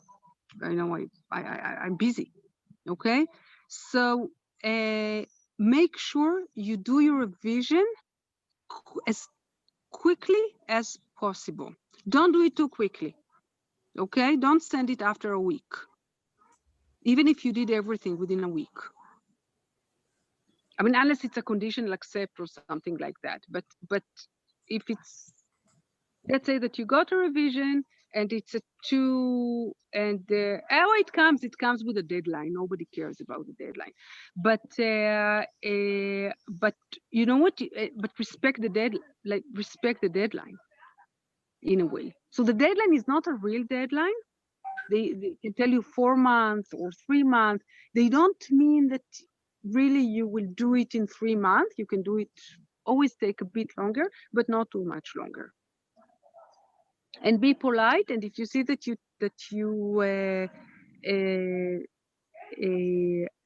I'm busy. Okay? So make sure you do your revision as quickly as possible. Don't do it too quickly. Okay? Don't send it after a week, even if you did everything within a week. I mean, unless it's a conditional accept or something like that. But if it's, let's say that you got a revision and it's a 2, and it comes with a deadline. Nobody cares about the deadline. But you know what? But respect the deadline. Respect the deadline in a way. So the deadline is not a real deadline. They can tell you 4 months or 3 months. They don't mean that really you will do it in 3 months. You can do it, always take a bit longer, but not too much longer. And be polite. And if you see that you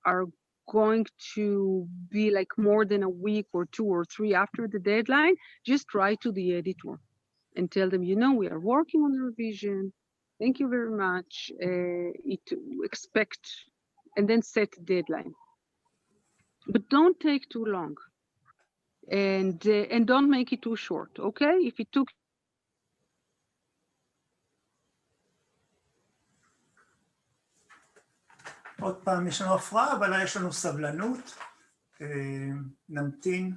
are going to be like more than a week or 2 or 3 after the deadline, just write to the editor and tell them, we are working on the revision. Thank you very much. Expect, and then set the deadline. But don't take too long, and don't make it too short. Okay? If it took עוד פעם יש לנו הפרעה, אבל יש לנו סבלנות. נמתין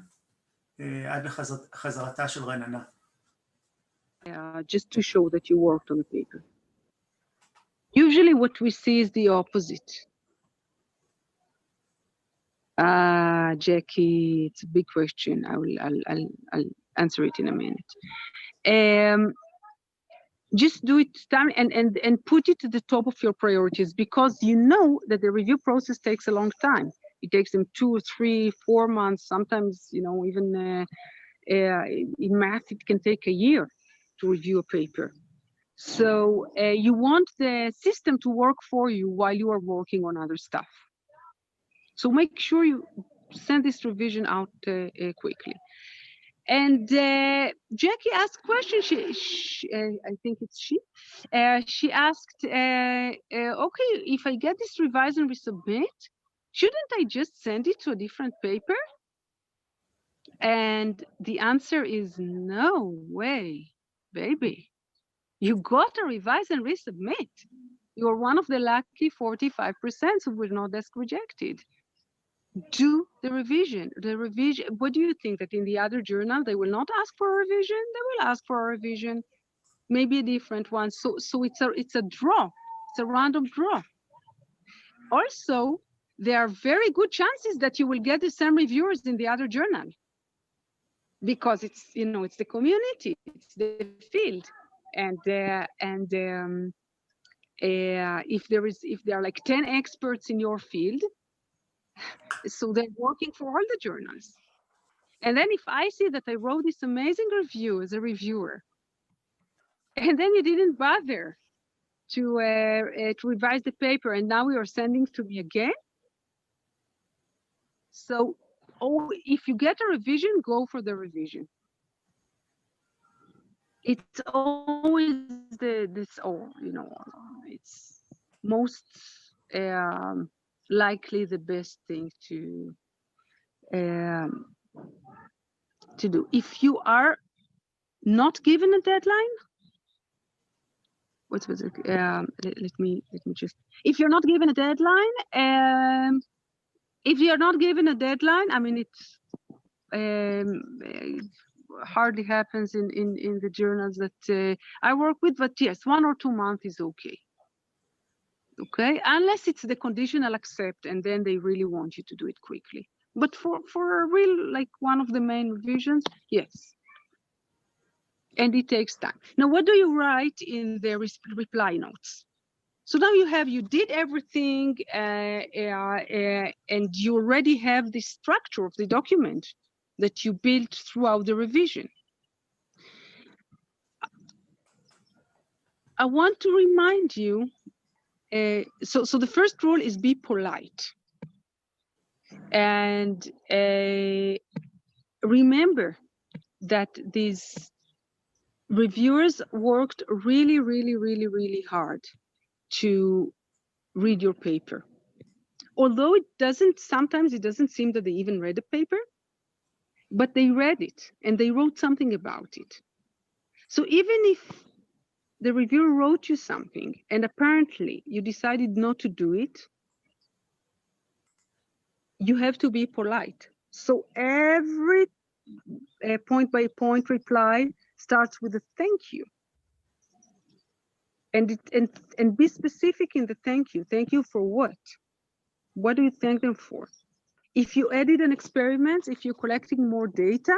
עד לחזרתה של רננה. Just to show that you worked on the paper. Usually what we see is the opposite. Jackie, it's a big question. I'll answer it in a minute. just do it time and put it to the top of your priorities, because you know that the review process takes a long time. It takes them 2, 3, 4 months, sometimes, you know, even in math, it can take a year to review a paper. So you want the system to work for you while you are working on other stuff. So make sure you send this revision out quickly. And Jackie asked a question. I think it's she. She asked, okay, if I get this revised and resubmit, shouldn't I just send it to a different paper? And the answer is no way, baby. You got to revise and resubmit. You're one of the lucky 45% who will not desk rejected. Do the revision. The revision. What do you think, that in the other journal they will not ask for a revision? They will ask for a revision, maybe a different one. So it's a draw. It's a random draw. Also, there are very good chances that you will get the same reviewers in the other journal, because it's, you know, it's the community, it's the field, and if there are like 10 experts in your field, so they're working for all the journals. And then if I see that I wrote this amazing review as a reviewer, and then you didn't bother to revise the paper, and now you are sending to me again. So, if you get a revision, go for the revision. It's always you know, it's most likely the best thing to do. If you are not given a deadline, what was it? Let me just. If you're not given a deadline, I mean, it's hardly happens in the journals that I work with, but yes, 1 or 2 months is okay. Okay, unless it's the conditional accept, and then they really want you to do it quickly. But for a real, like one of the main revisions, yes. And it takes time. Now, what do you write in the reply notes? So now you did everything, and you already have the structure of the document that you built throughout the revision. I want to remind you, so the first rule is be polite. And remember that these reviewers worked really, really, really, really hard to read your paper. Although sometimes it doesn't seem that they even read the paper, but they read it and they wrote something about it. So even if the reviewer wrote you something and apparently you decided not to do it, you have to be polite. So every point by point reply starts with a thank you. And be specific in the thank you. Thank you for what? What do you thank them for? If you added an experiment, if you collected more data,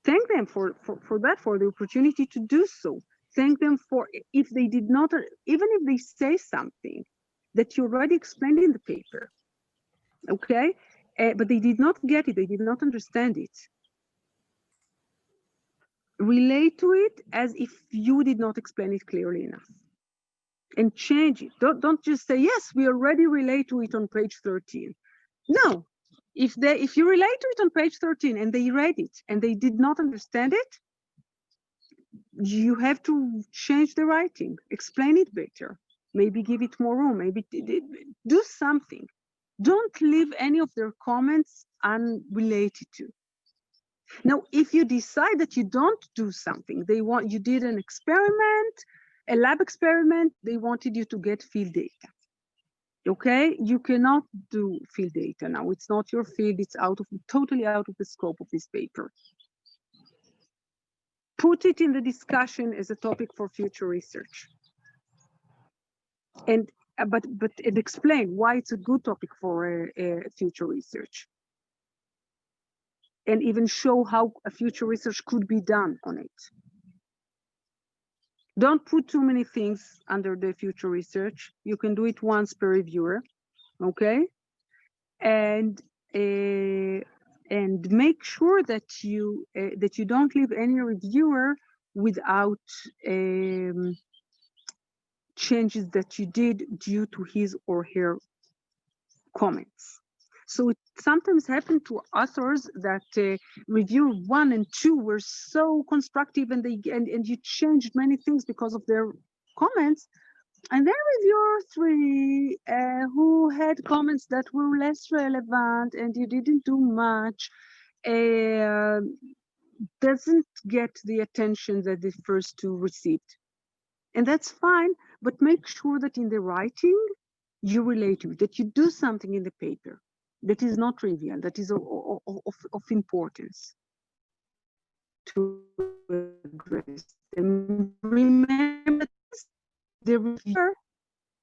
thank them for that, for the opportunity to do so. Thank them for, if they did not, even if they say something that you already explained in the paper, okay? But they did not get it, they did not understand it. Relate to it as if you did not explain it clearly enough. And change it. Don't just say, yes, we already relate to it on page 13. No, if you relate to it on page 13 and they read it and they did not understand it, you have to change the writing, explain it better, maybe give it more room, maybe do something. Don't leave any of their comments unrelated to. Now, if you decide that you don't do something, you did an experiment, a lab experiment, they wanted you to get field data. Okay, you cannot do field data now. It's not your field. It's totally out of the scope of this paper. Put it in the discussion as a topic for future research. And but explain why it's a good topic for future research. and even show how a future research could be done on it. Don't put too many things under the future research. You can do it once per reviewer, okay? And make sure that you don't leave any reviewer without changes that you did due to his or her comments. So it sometimes happened to authors that review 1 and 2 were so constructive, and you changed many things because of their comments. And then reviewer 3, who had comments that were less relevant and you didn't do much, doesn't get the attention that the first 2 received. And that's fine, but make sure that in the writing, you relate to it, that you do something in the paper that is not trivial, that is of importance to address. And remember, the reviewer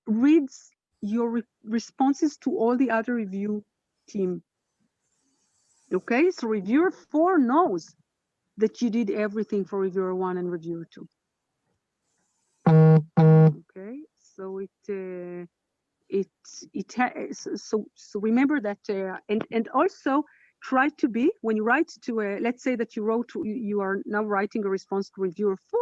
reads your responses to all the other review team. Okay, so reviewer 4 knows that you did everything for reviewer 1 and reviewer 2. Okay, so so remember that, and also try to be, when you write to let's say that you are now writing a response to reviewer 4,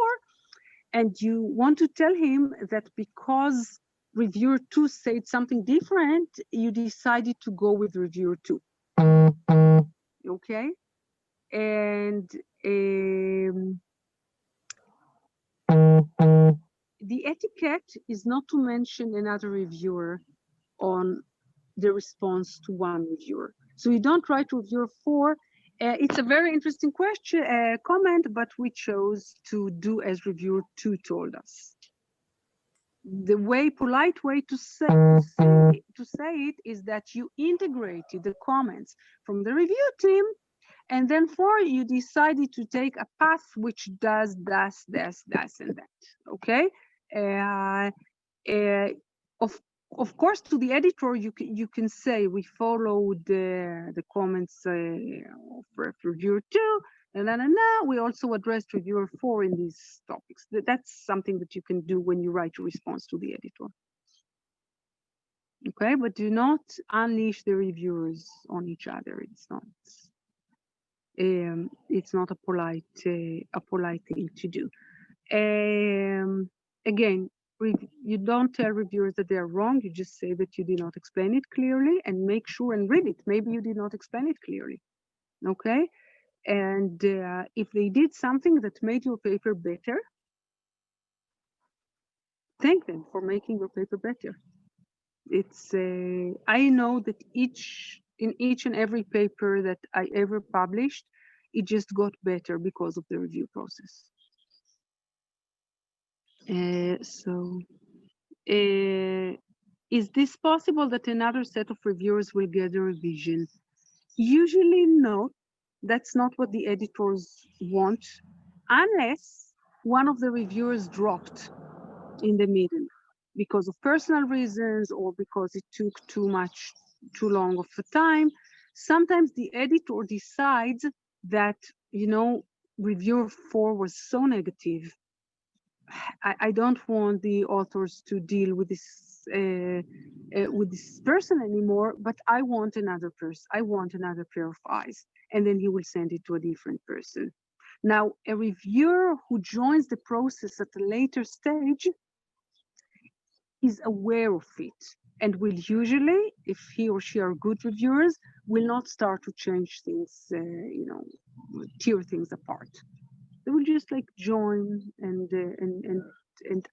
and you want to tell him that because reviewer 2 said something different, you decided to go with reviewer 2. Okay, and the etiquette is not to mention another reviewer on the response to one reviewer. So you don't write to reviewer 4. It's a very interesting question, comment, but we chose to do as reviewer 2 told us. The polite way to say it is that you integrated the comments from the review team, and then 4, you decided to take a path which does this, and that. Okay. Of course, to the editor, you can say we followed the comments of reviewer 2, and then we also addressed reviewer 4 in these topics. That's something that you can do when you write a response to the editor. Okay, but do not unleash the reviewers on each other. It's not a polite thing to do. Again, you don't tell reviewers that they are wrong. You just say that you did not explain it clearly, and make sure and read it. Maybe you did not explain it clearly. Okay, and if they did something that made your paper better, thank them for making your paper better. It's I know that in each and every paper that I ever published, it just got better because of the review process. Is this possible that another set of reviewers will get a revision? Usually no, that's not what the editors want, unless one of the reviewers dropped in the middle because of personal reasons or because it took too long of a time. Sometimes the editor decides that, reviewer 4 was so negative, I don't want the authors to deal with this person anymore, but I want another person. I want another pair of eyes. And then he will send it to a different person. Now, a reviewer who joins the process at a later stage is aware of it and will usually, if he or she are good reviewers, will not start to change things, tear things apart. They will just like join and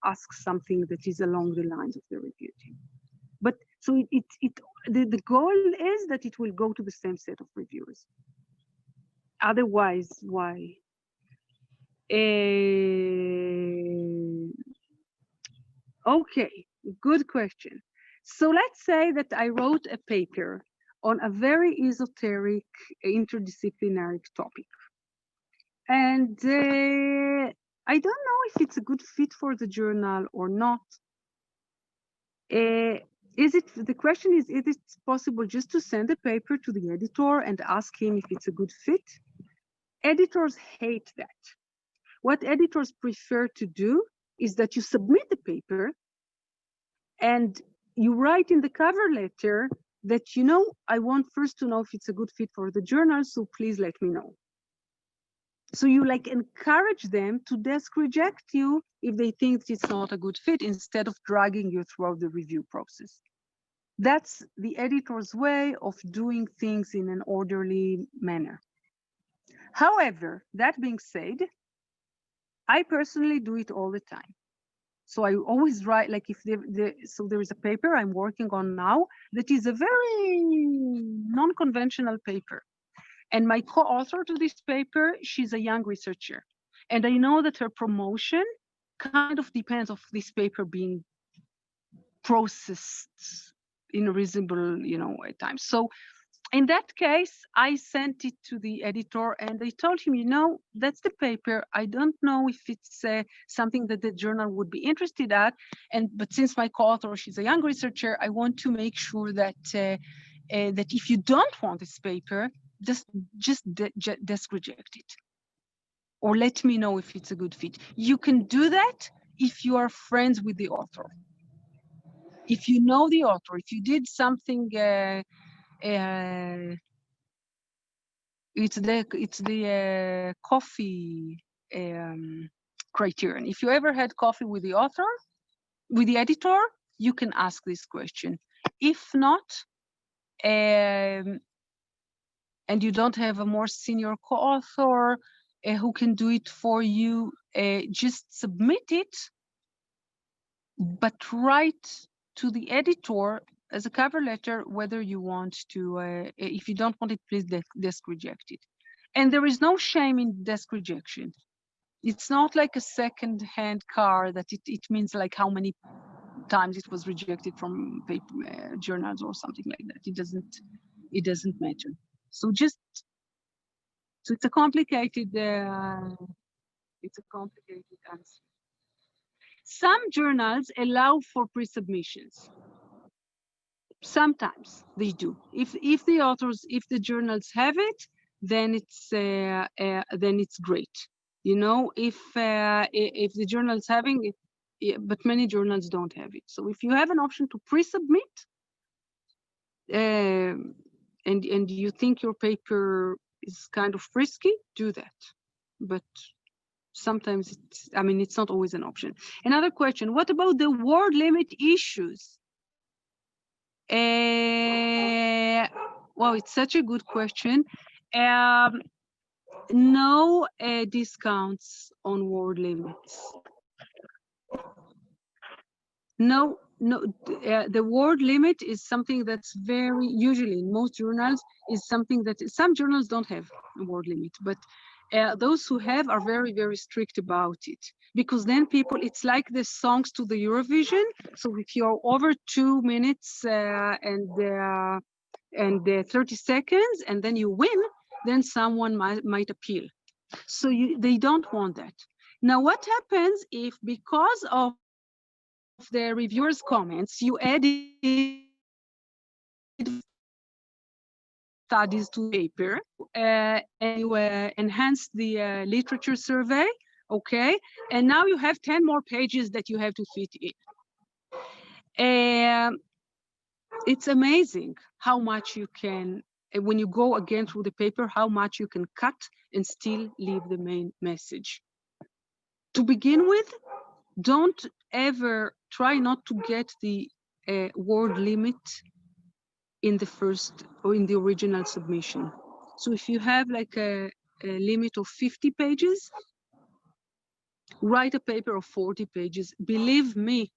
ask something that is along the lines of the review team. But so the goal is that it will go to the same set of reviewers. Otherwise, why? Okay, good question. So let's say that I wrote a paper on a very esoteric interdisciplinary topic. And I don't know if it's a good fit for the journal or not. the question is it possible just to send a paper to the editor and ask him if it's a good fit? Editors hate that. What editors prefer to do is that you submit the paper and you write in the cover letter that, you know, I want first to know if it's a good fit for the journal, so please let me know. So you like encourage them to desk reject you if they think it's not a good fit, instead of dragging you throughout the review process. That's the editor's way of doing things in an orderly manner. However, that being said, I personally do it all the time. So I always write, like if so there is a paper I'm working on now that is a very non-conventional paper. And my co-author to this paper, she's a young researcher. And I know that her promotion kind of depends on this paper being processed in a reasonable, time. So in that case, I sent it to the editor and I told him, that's the paper. I don't know if it's something that the journal would be interested at. But since my co-author, she's a young researcher, I want to make sure that that if you don't want this paper, just desk reject it. Or let me know if it's a good fit. You can do that if you are friends with the author. If you know the author, if you did something, it's the coffee criterion. If you ever had coffee with the author, with the editor, you can ask this question. If not, and you don't have a more senior co-author who can do it for you, just submit it, but write to the editor as a cover letter whether you want to, if you don't want it, please desk reject it. And there is no shame in desk rejection. It's not like a second-hand car that it means like how many times it was rejected from paper, journals or something like that. It doesn't matter. So it's a complicated answer. Some journals allow for pre-submissions. Sometimes they do. If the journals have it, then it's great. If the journal's having it, but many journals don't have it. So if you have an option to pre-submit, and you think your paper is kind of risky, do that. But sometimes it's not always an option. Another question: what about the word limit issues? Well, it's such a good question. No discounts on word limits. No, the word limit is something that's very, usually in most journals, is something that some journals don't have a word limit, but those who have are very, very strict about it, because then it's like the songs to the Eurovision. So if you're over 2 minutes and 30 seconds and then you win, then someone might appeal. So they don't want that. Now, what happens if, because of the reviewers' comments, you added studies to the paper and you enhanced the literature survey, okay? And now you have 10 more pages that you have to fit in. It's amazing how much you can, when you go again through the paper, how much you can cut and still leave the main message. To begin with, don't ever try not to get the word limit in the first or in the original submission. So if you have like a limit of 50 pages, write a paper of 40 pages. Believe me,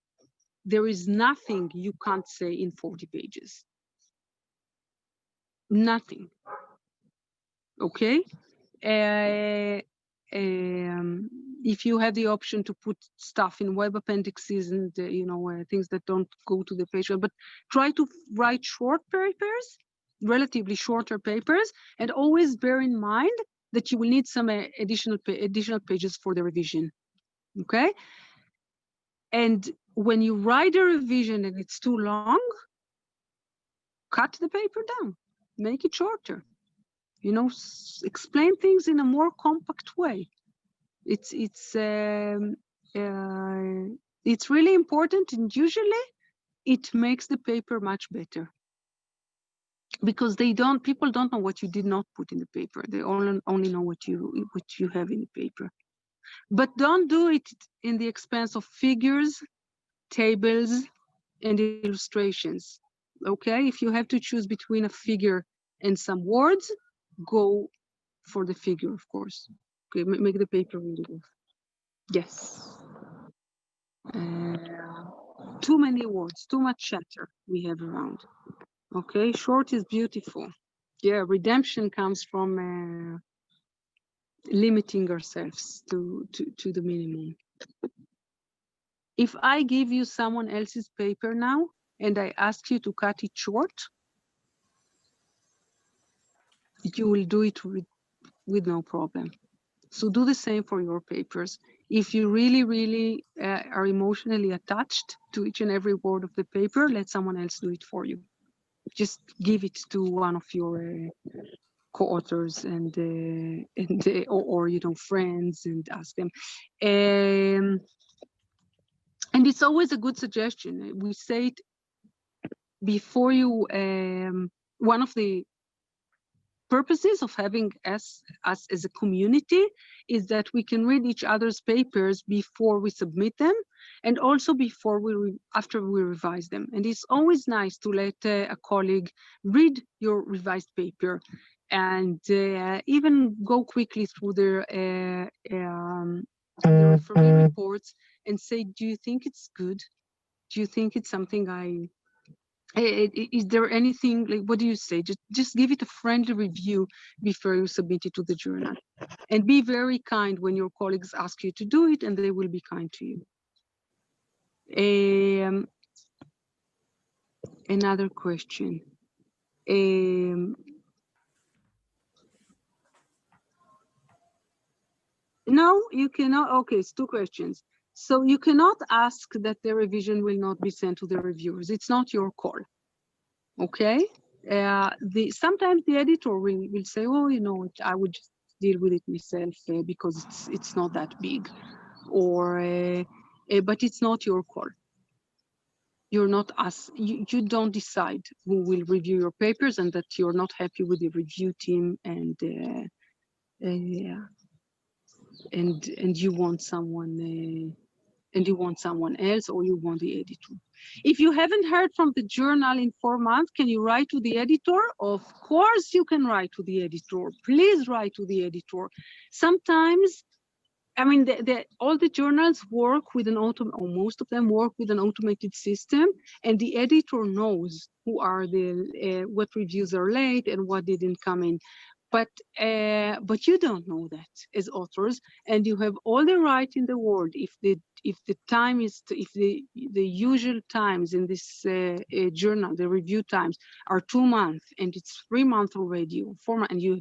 there is nothing you can't say in 40 pages. Nothing. Okay? If you have the option to put stuff in web appendixes and things that don't go to the page, but try to write short papers, relatively shorter papers, and always bear in mind that you will need some additional pages for the revision. Okay? And when you write a revision and it's too long, cut the paper down, make it shorter, you know, explain things in a more compact way. It's really important, and usually it makes the paper much better, because people don't know what you did not put in the paper. They only know what you have in the paper. But don't do it in the expense of figures, tables, and illustrations. Okay, if you have to choose between a figure and some words, go for the figure, of course. Okay, make the paper really good. Yes. Too many words, too much chatter we have around. Okay, short is beautiful. Yeah, redemption comes from limiting ourselves to the minimum. If I give you someone else's paper now and I ask you to cut it short, you will do it with no problem. So do the same for your papers. If you really, really are emotionally attached to each and every word of the paper, let someone else do it for you. Just give it to one of your co-authors or you know, friends, and ask them. And it's always a good suggestion. We say it before you. One of the purposes of having us as a community is that we can read each other's papers before we submit them, and also after we revise them. And it's always nice to let a colleague read your revised paper and even go quickly through their referee reports and say, do you think it's good? Do you think it's something is there anything, like, what do you say? Just give it a friendly review before you submit it to the journal. And be very kind when your colleagues ask you to do it, and they will be kind to you. Another question. No, you cannot. Okay, it's two questions. So you cannot ask that the revision will not be sent to the reviewers. It's not your call. Okay. Sometimes the editor will say, oh, you know, I would just deal with it myself because it's not that big, or but it's not your call. You're not us. You don't decide who will review your papers, and that you're not happy with the review team, and you want someone. And you want someone else, or you want the editor. If you haven't heard from the journal in 4 months, can you write to the editor? Of course you can write to the editor. Please write to the editor. Sometimes, I mean, all the journals work with or most of them work with an automated system, and the editor knows who are what reviews are late and what didn't come in. But you don't know that as authors, and you have all the right in the world. If the time is, if the usual times in this journal, the review times are 2 months, and it's 3 months already, or 4 months, and you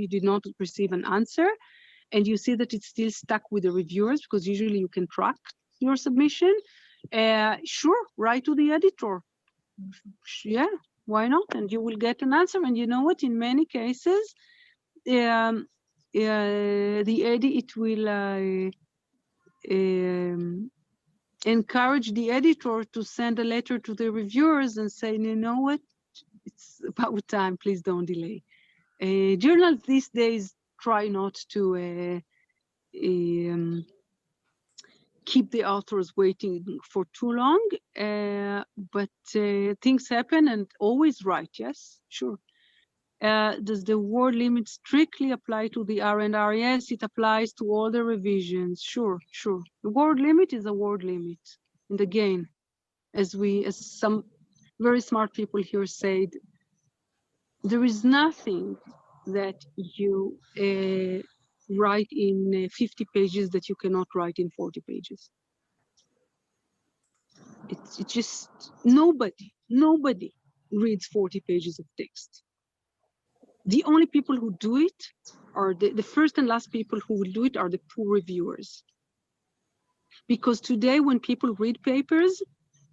did not receive an answer, and you see that it's still stuck with the reviewers, because usually you can track your submission, sure, write to the editor. Yeah, why not? And you will get an answer. And you know what? In many cases, it will encourage the editor to send a letter to the reviewers and say, you know what, it's about time, please don't delay. Journals these days try not to keep the authors waiting for too long, but things happen, and always write, yes, sure. Does the word limit strictly apply to the R&R? Yes, it applies to all the revisions. Sure, sure. The word limit is a word limit. And again, as some very smart people here said, there is nothing that you write in 50 pages that you cannot write in 40 pages. It's just nobody reads 40 pages of text. The only people who do it are the first and last people who will do it are the poor reviewers. Because today when people read papers,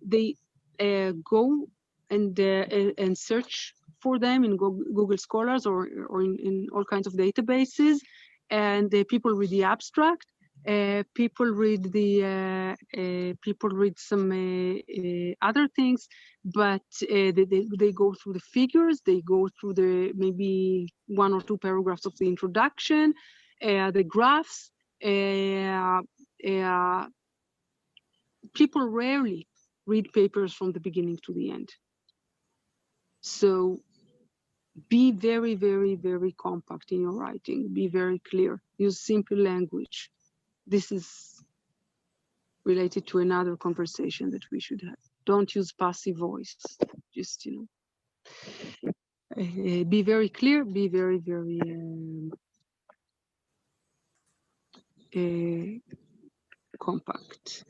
they go and search for them in Google Scholars or in all kinds of databases, and people read the abstract. People read some other things, but they go through the figures, they go through the maybe 1 or 2 paragraphs of the introduction, the graphs. People rarely read papers from the beginning to the end. So be very, very, very compact in your writing. Be very clear. Use simple language. This is related to another conversation that we should have. Don't use passive voice. Just, be very clear, be very, very compact.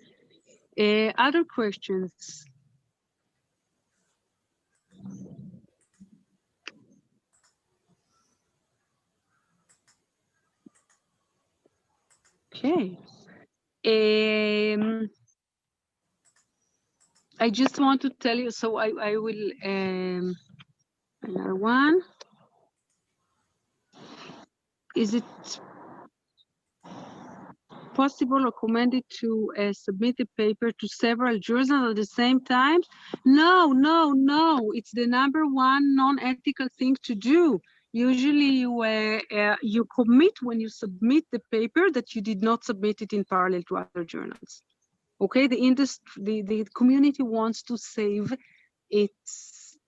Other questions? Okay. I just want to tell you, so I will, another one. Is it possible or recommended to submit a paper to several journals at the same time? No, no, no. It's the #1 non-ethical thing to do. Usually you commit when you submit the paper that you did not submit it in parallel to other journals. Okay, the industry, the community wants to save its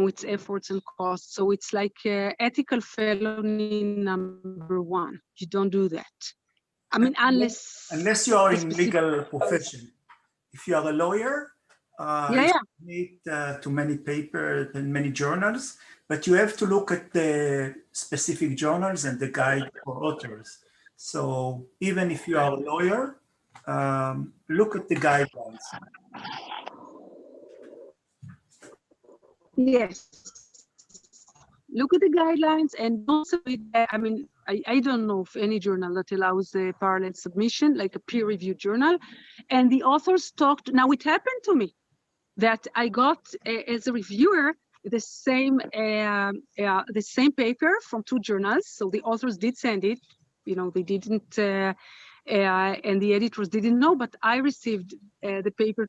its efforts and costs. So it's like ethical felony #1. You don't do that. I mean, unless you are in legal profession. If you are a lawyer, you submit to many papers and many journals, but you have to look at the specific journals and the guide for authors. So even if you are a lawyer, look at the guidelines. Yes. Look at the guidelines and don't submit. I mean, I don't know of any journal that allows a parallel submission, like a peer-reviewed journal. And the authors talked. Now, it happened to me that I got, as a reviewer, the same paper from 2 journals. So the authors did send it. They didn't, and the editors didn't know, but I received the paper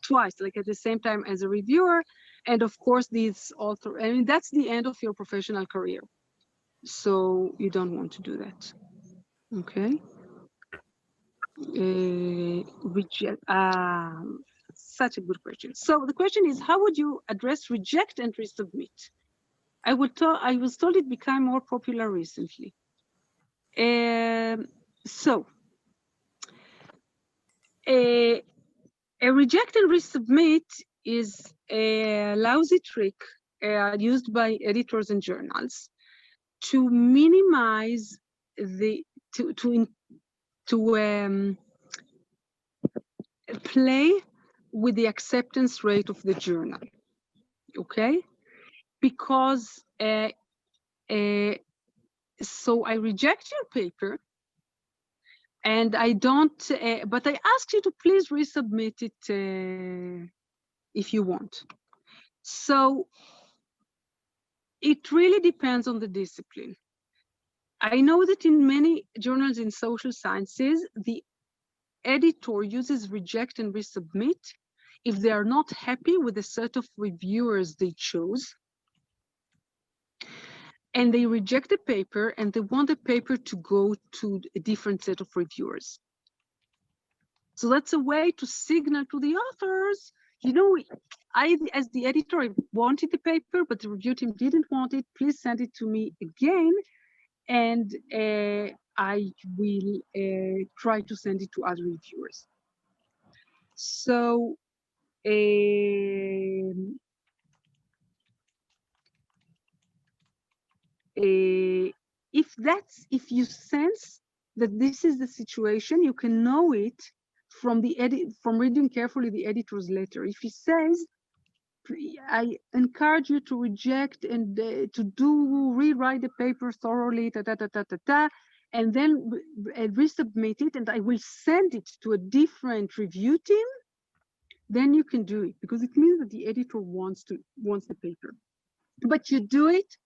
twice, like at the same time as a reviewer. And of course, these author, I mean, that's the end of your professional career. So you don't want to do that. Okay. Such a good question. So the question is, how would you address reject and resubmit? I was told it became more popular recently. So a reject and resubmit is a lousy trick used by editors and journals to minimize to play with the acceptance rate of the journal. Okay, because so I reject your paper, and I don't, but I ask you to please resubmit it if you want. So it really depends on the discipline. I know that in many journals in social sciences, the editor uses reject and resubmit if they are not happy with the set of reviewers they chose, and they reject the paper and they want the paper to go to a different set of reviewers. So that's a way to signal to the authors, I, as the editor, I wanted the paper, but the review team didn't want it. Please send it to me again, and I will try to send it to other reviewers. So if you sense that this is the situation, you can know it from reading carefully the editor's letter. If he says, I encourage you to reject and to rewrite the paper thoroughly, and then resubmit it, and I will send it to a different review team, then you can do it, because it means that the editor wants the paper. But you do it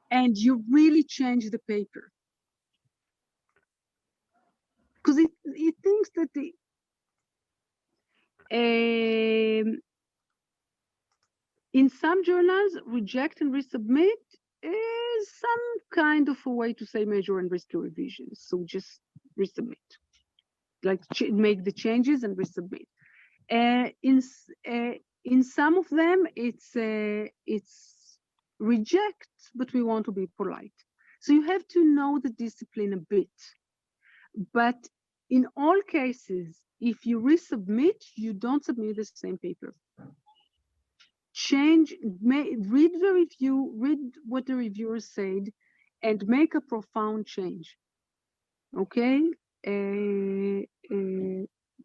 and you really change the paper, because it thinks that in some journals, reject and resubmit is some kind of a way to say measure and risk your revisions. So just resubmit, like make the changes and resubmit. In some of them, it's reject, but we want to be polite. So you have to know the discipline a bit. But in all cases, if you resubmit, you don't submit the same paper. Read the review, read what the reviewer said, and make a profound change. Okay?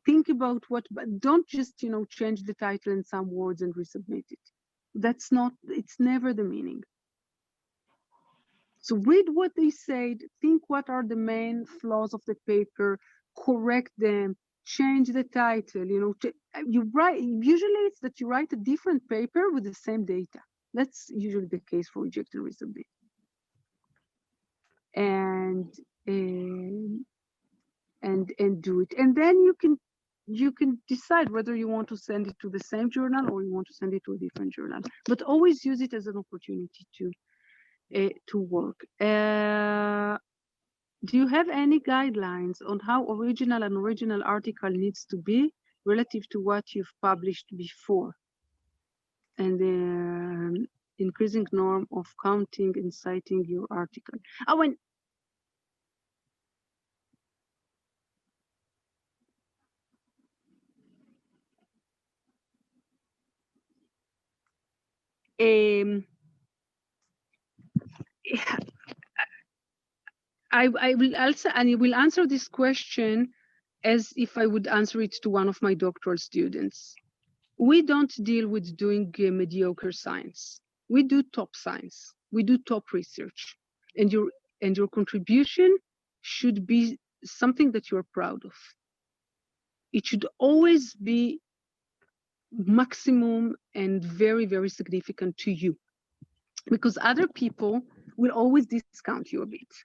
Think about but don't just, change the title in some words and resubmit it. It's never the meaning. So read what they said, think what are the main flaws of the paper, correct them, change the title, you write, usually it's that you write a different paper with the same data. That's usually the case for reject and resubmit. And do it. And then you can decide whether you want to send it to the same journal or you want to send it to a different journal. But always use it as an opportunity to work. Do you have any guidelines on how an original article needs to be relative to what you've published before? And the increasing norm of counting and citing your article. I will answer this question as if I would answer it to one of my doctoral students. We don't deal with doing mediocre science. We do top science. We do top research, and your contribution should be something that you're proud of. It should always be maximum and very, very significant to you, because other people will always discount you a bit.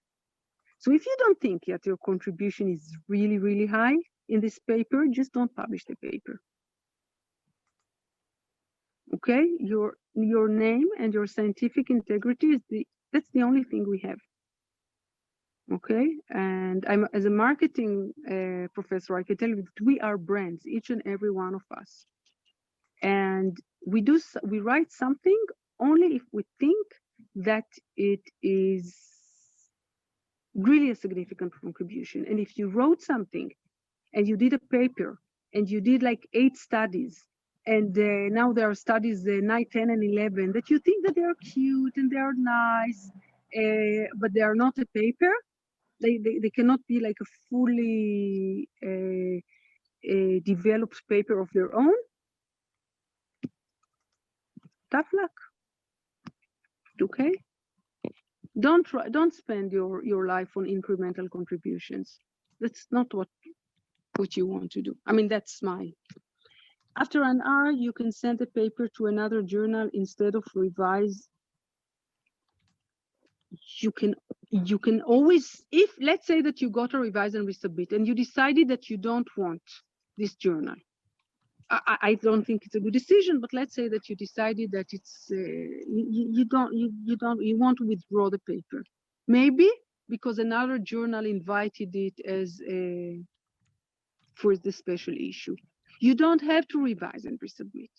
So if you don't think that your contribution is really, really high in this paper, just don't publish the paper. Okay, your name and your scientific integrity that's the only thing we have. Okay, and as a marketing professor, I can tell you that we are brands, each and every one of us, and we write something only if we think that it is really a significant contribution. And if you wrote something and you did a paper and you did like 8 studies, and now there are studies 9, 10, and 11 that you think that they are cute and they are nice, but they are not a paper, they cannot be like a fully developed paper of their own, tough luck. Okay, don't spend your life on incremental contributions. That's not what you want to do. I mean, that's my. After an hour, you can send a paper to another journal instead of revise. You can always, if let's say that you got a revise and resubmit, and you decided that you don't want this journal. I don't think it's a good decision, but let's say that you decided that it's you want to withdraw the paper, maybe because another journal invited it as for the special issue. You don't have to revise and resubmit.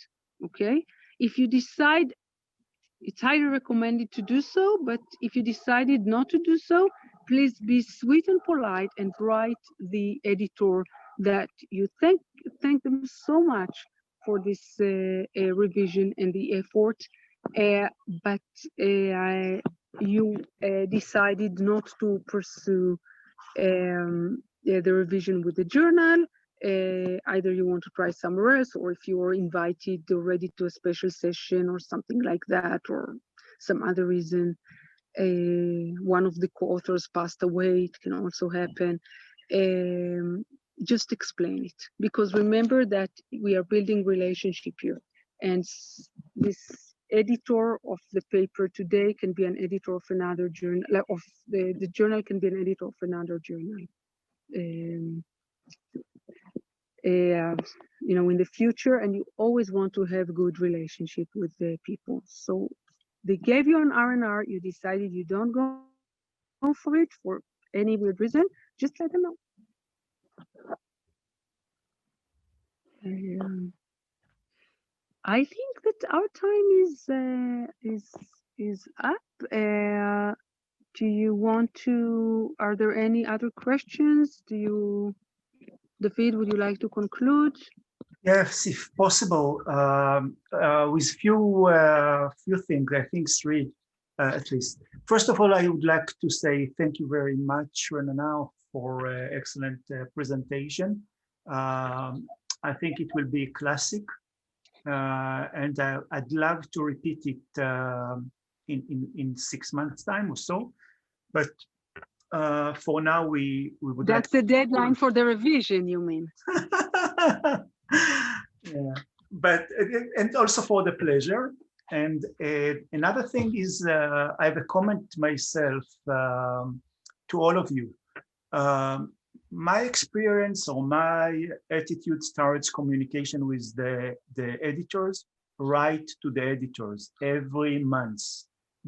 Okay, if you decide, it's highly recommended to do so, but if you decided not to do so, please be sweet and polite and write the editor that you thank them so much for this revision and the effort, but you decided not to pursue the revision with the journal. Either you want to try somewhere else, or if you are invited already to a special session or something like that, or some other reason, one of the co-authors passed away, it can also happen. Just explain it, because remember that we are building relationship here, and this editor of the paper today can be an editor of another journal, of the journal can be an editor of another journal. You know, in the future, and you always want to have good relationship with the people. So they gave you an R&R, you decided you don't go for it for any weird reason, just let them know. I think that our time is up. Do you want to? Are there any other questions? David, would you like to conclude? Yes, if possible, with few things. I think three, at least. First of all, I would like to say thank you very much, Renana, for excellent presentation. I think it will be classic, and I'd love to repeat it in 6 months' time or so. But for now, we would. That's the deadline for the revision, you mean? Yeah, but and also for the pleasure. And another thing is, I have a comment myself to all of you. My experience or my attitude towards communication with the editors, write to the editors every month.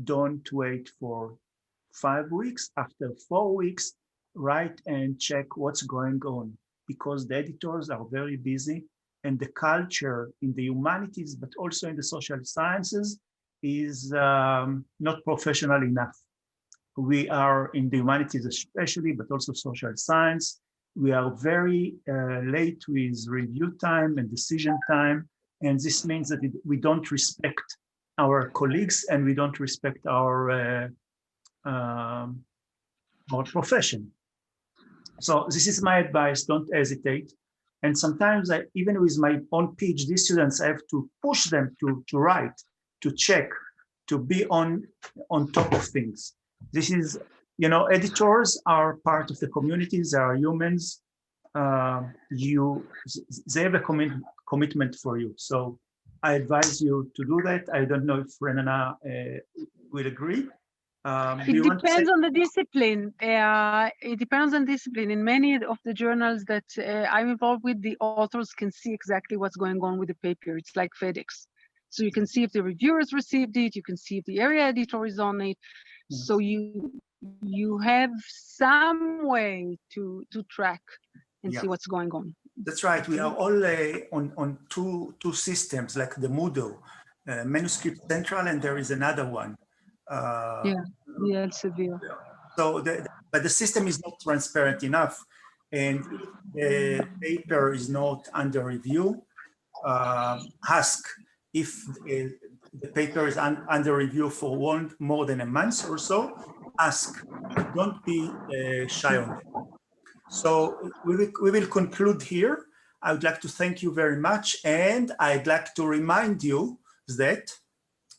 Don't wait for 5 weeks. After 4 weeks, write and check what's going on, because the editors are very busy, and the culture in the humanities, but also in the social sciences, is not professional enough. We are in the humanities especially, but also social science. We are very late with review time and decision time. And this means that we don't respect our colleagues, and we don't respect our profession. So this is my advice, don't hesitate. And sometimes even with my own PhD students, I have to push them to write, to check, to be on top of things. This is, you know, editors are part of the communities, they are humans. They have a commitment for you. So I advise you to do that. I don't know if Renana will agree. It depends on the discipline. It depends on discipline. In many of the journals that I'm involved with, the authors can see exactly what's going on with the paper. It's like FedEx. So you can see if the reviewers received it, you can see if the area editor is on it. Yes. So you have some way to track and see what's going on. That's right. We are all on two systems, like the Moodle, Manuscript Central, and there is another one. Elsevier. So, but the system is not transparent enough, and the paper is not under review. Ask if the paper is under review for more than a month or so. Ask. Don't be shy on it. So we will conclude here. I would like to thank you very much, and I'd like to remind you that,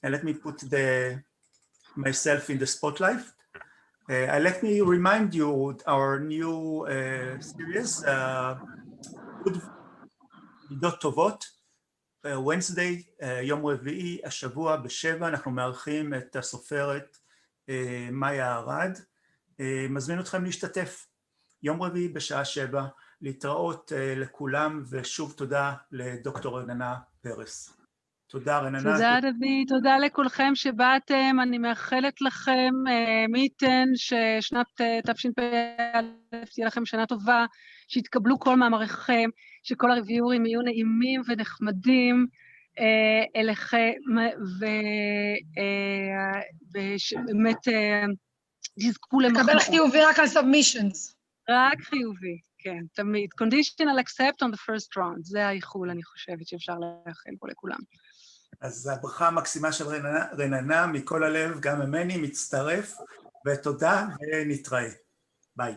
and let me put myself in the spotlight. Let me remind you our new series, מידות טובות, Wednesday, יום רביעי, השבוע ב-7, אנחנו מארחים את הסופרת מאיה ארד. מזמין אתכם להשתתף. יום רביעי בשעה 7, להתראות לכולם, ושוב תודה לדוקטור רננה פרס. תודה רננה. תודה דוד, תודה לכולכם שבאתם, אני מאחלת לכם, מי ייתן ששנת תשפ"א תהיה לכם שנה טובה, שיתקבלו כל מאמריכם, שכל הרביורים יהיו נעימים ונחמדים אליכם, ובאמת תזכו למחמאות. תקבל חיובי רק על submissions. רק חיובי, כן, תמיד. Conditional accept on the first round, זה האיחול, אני חושבת שאפשר לאחל פה לכולם. אז הברכה המקסימה של רננה, מכל הלב, גם ממני, מצטרף, ותודה, ונתראה. ביי.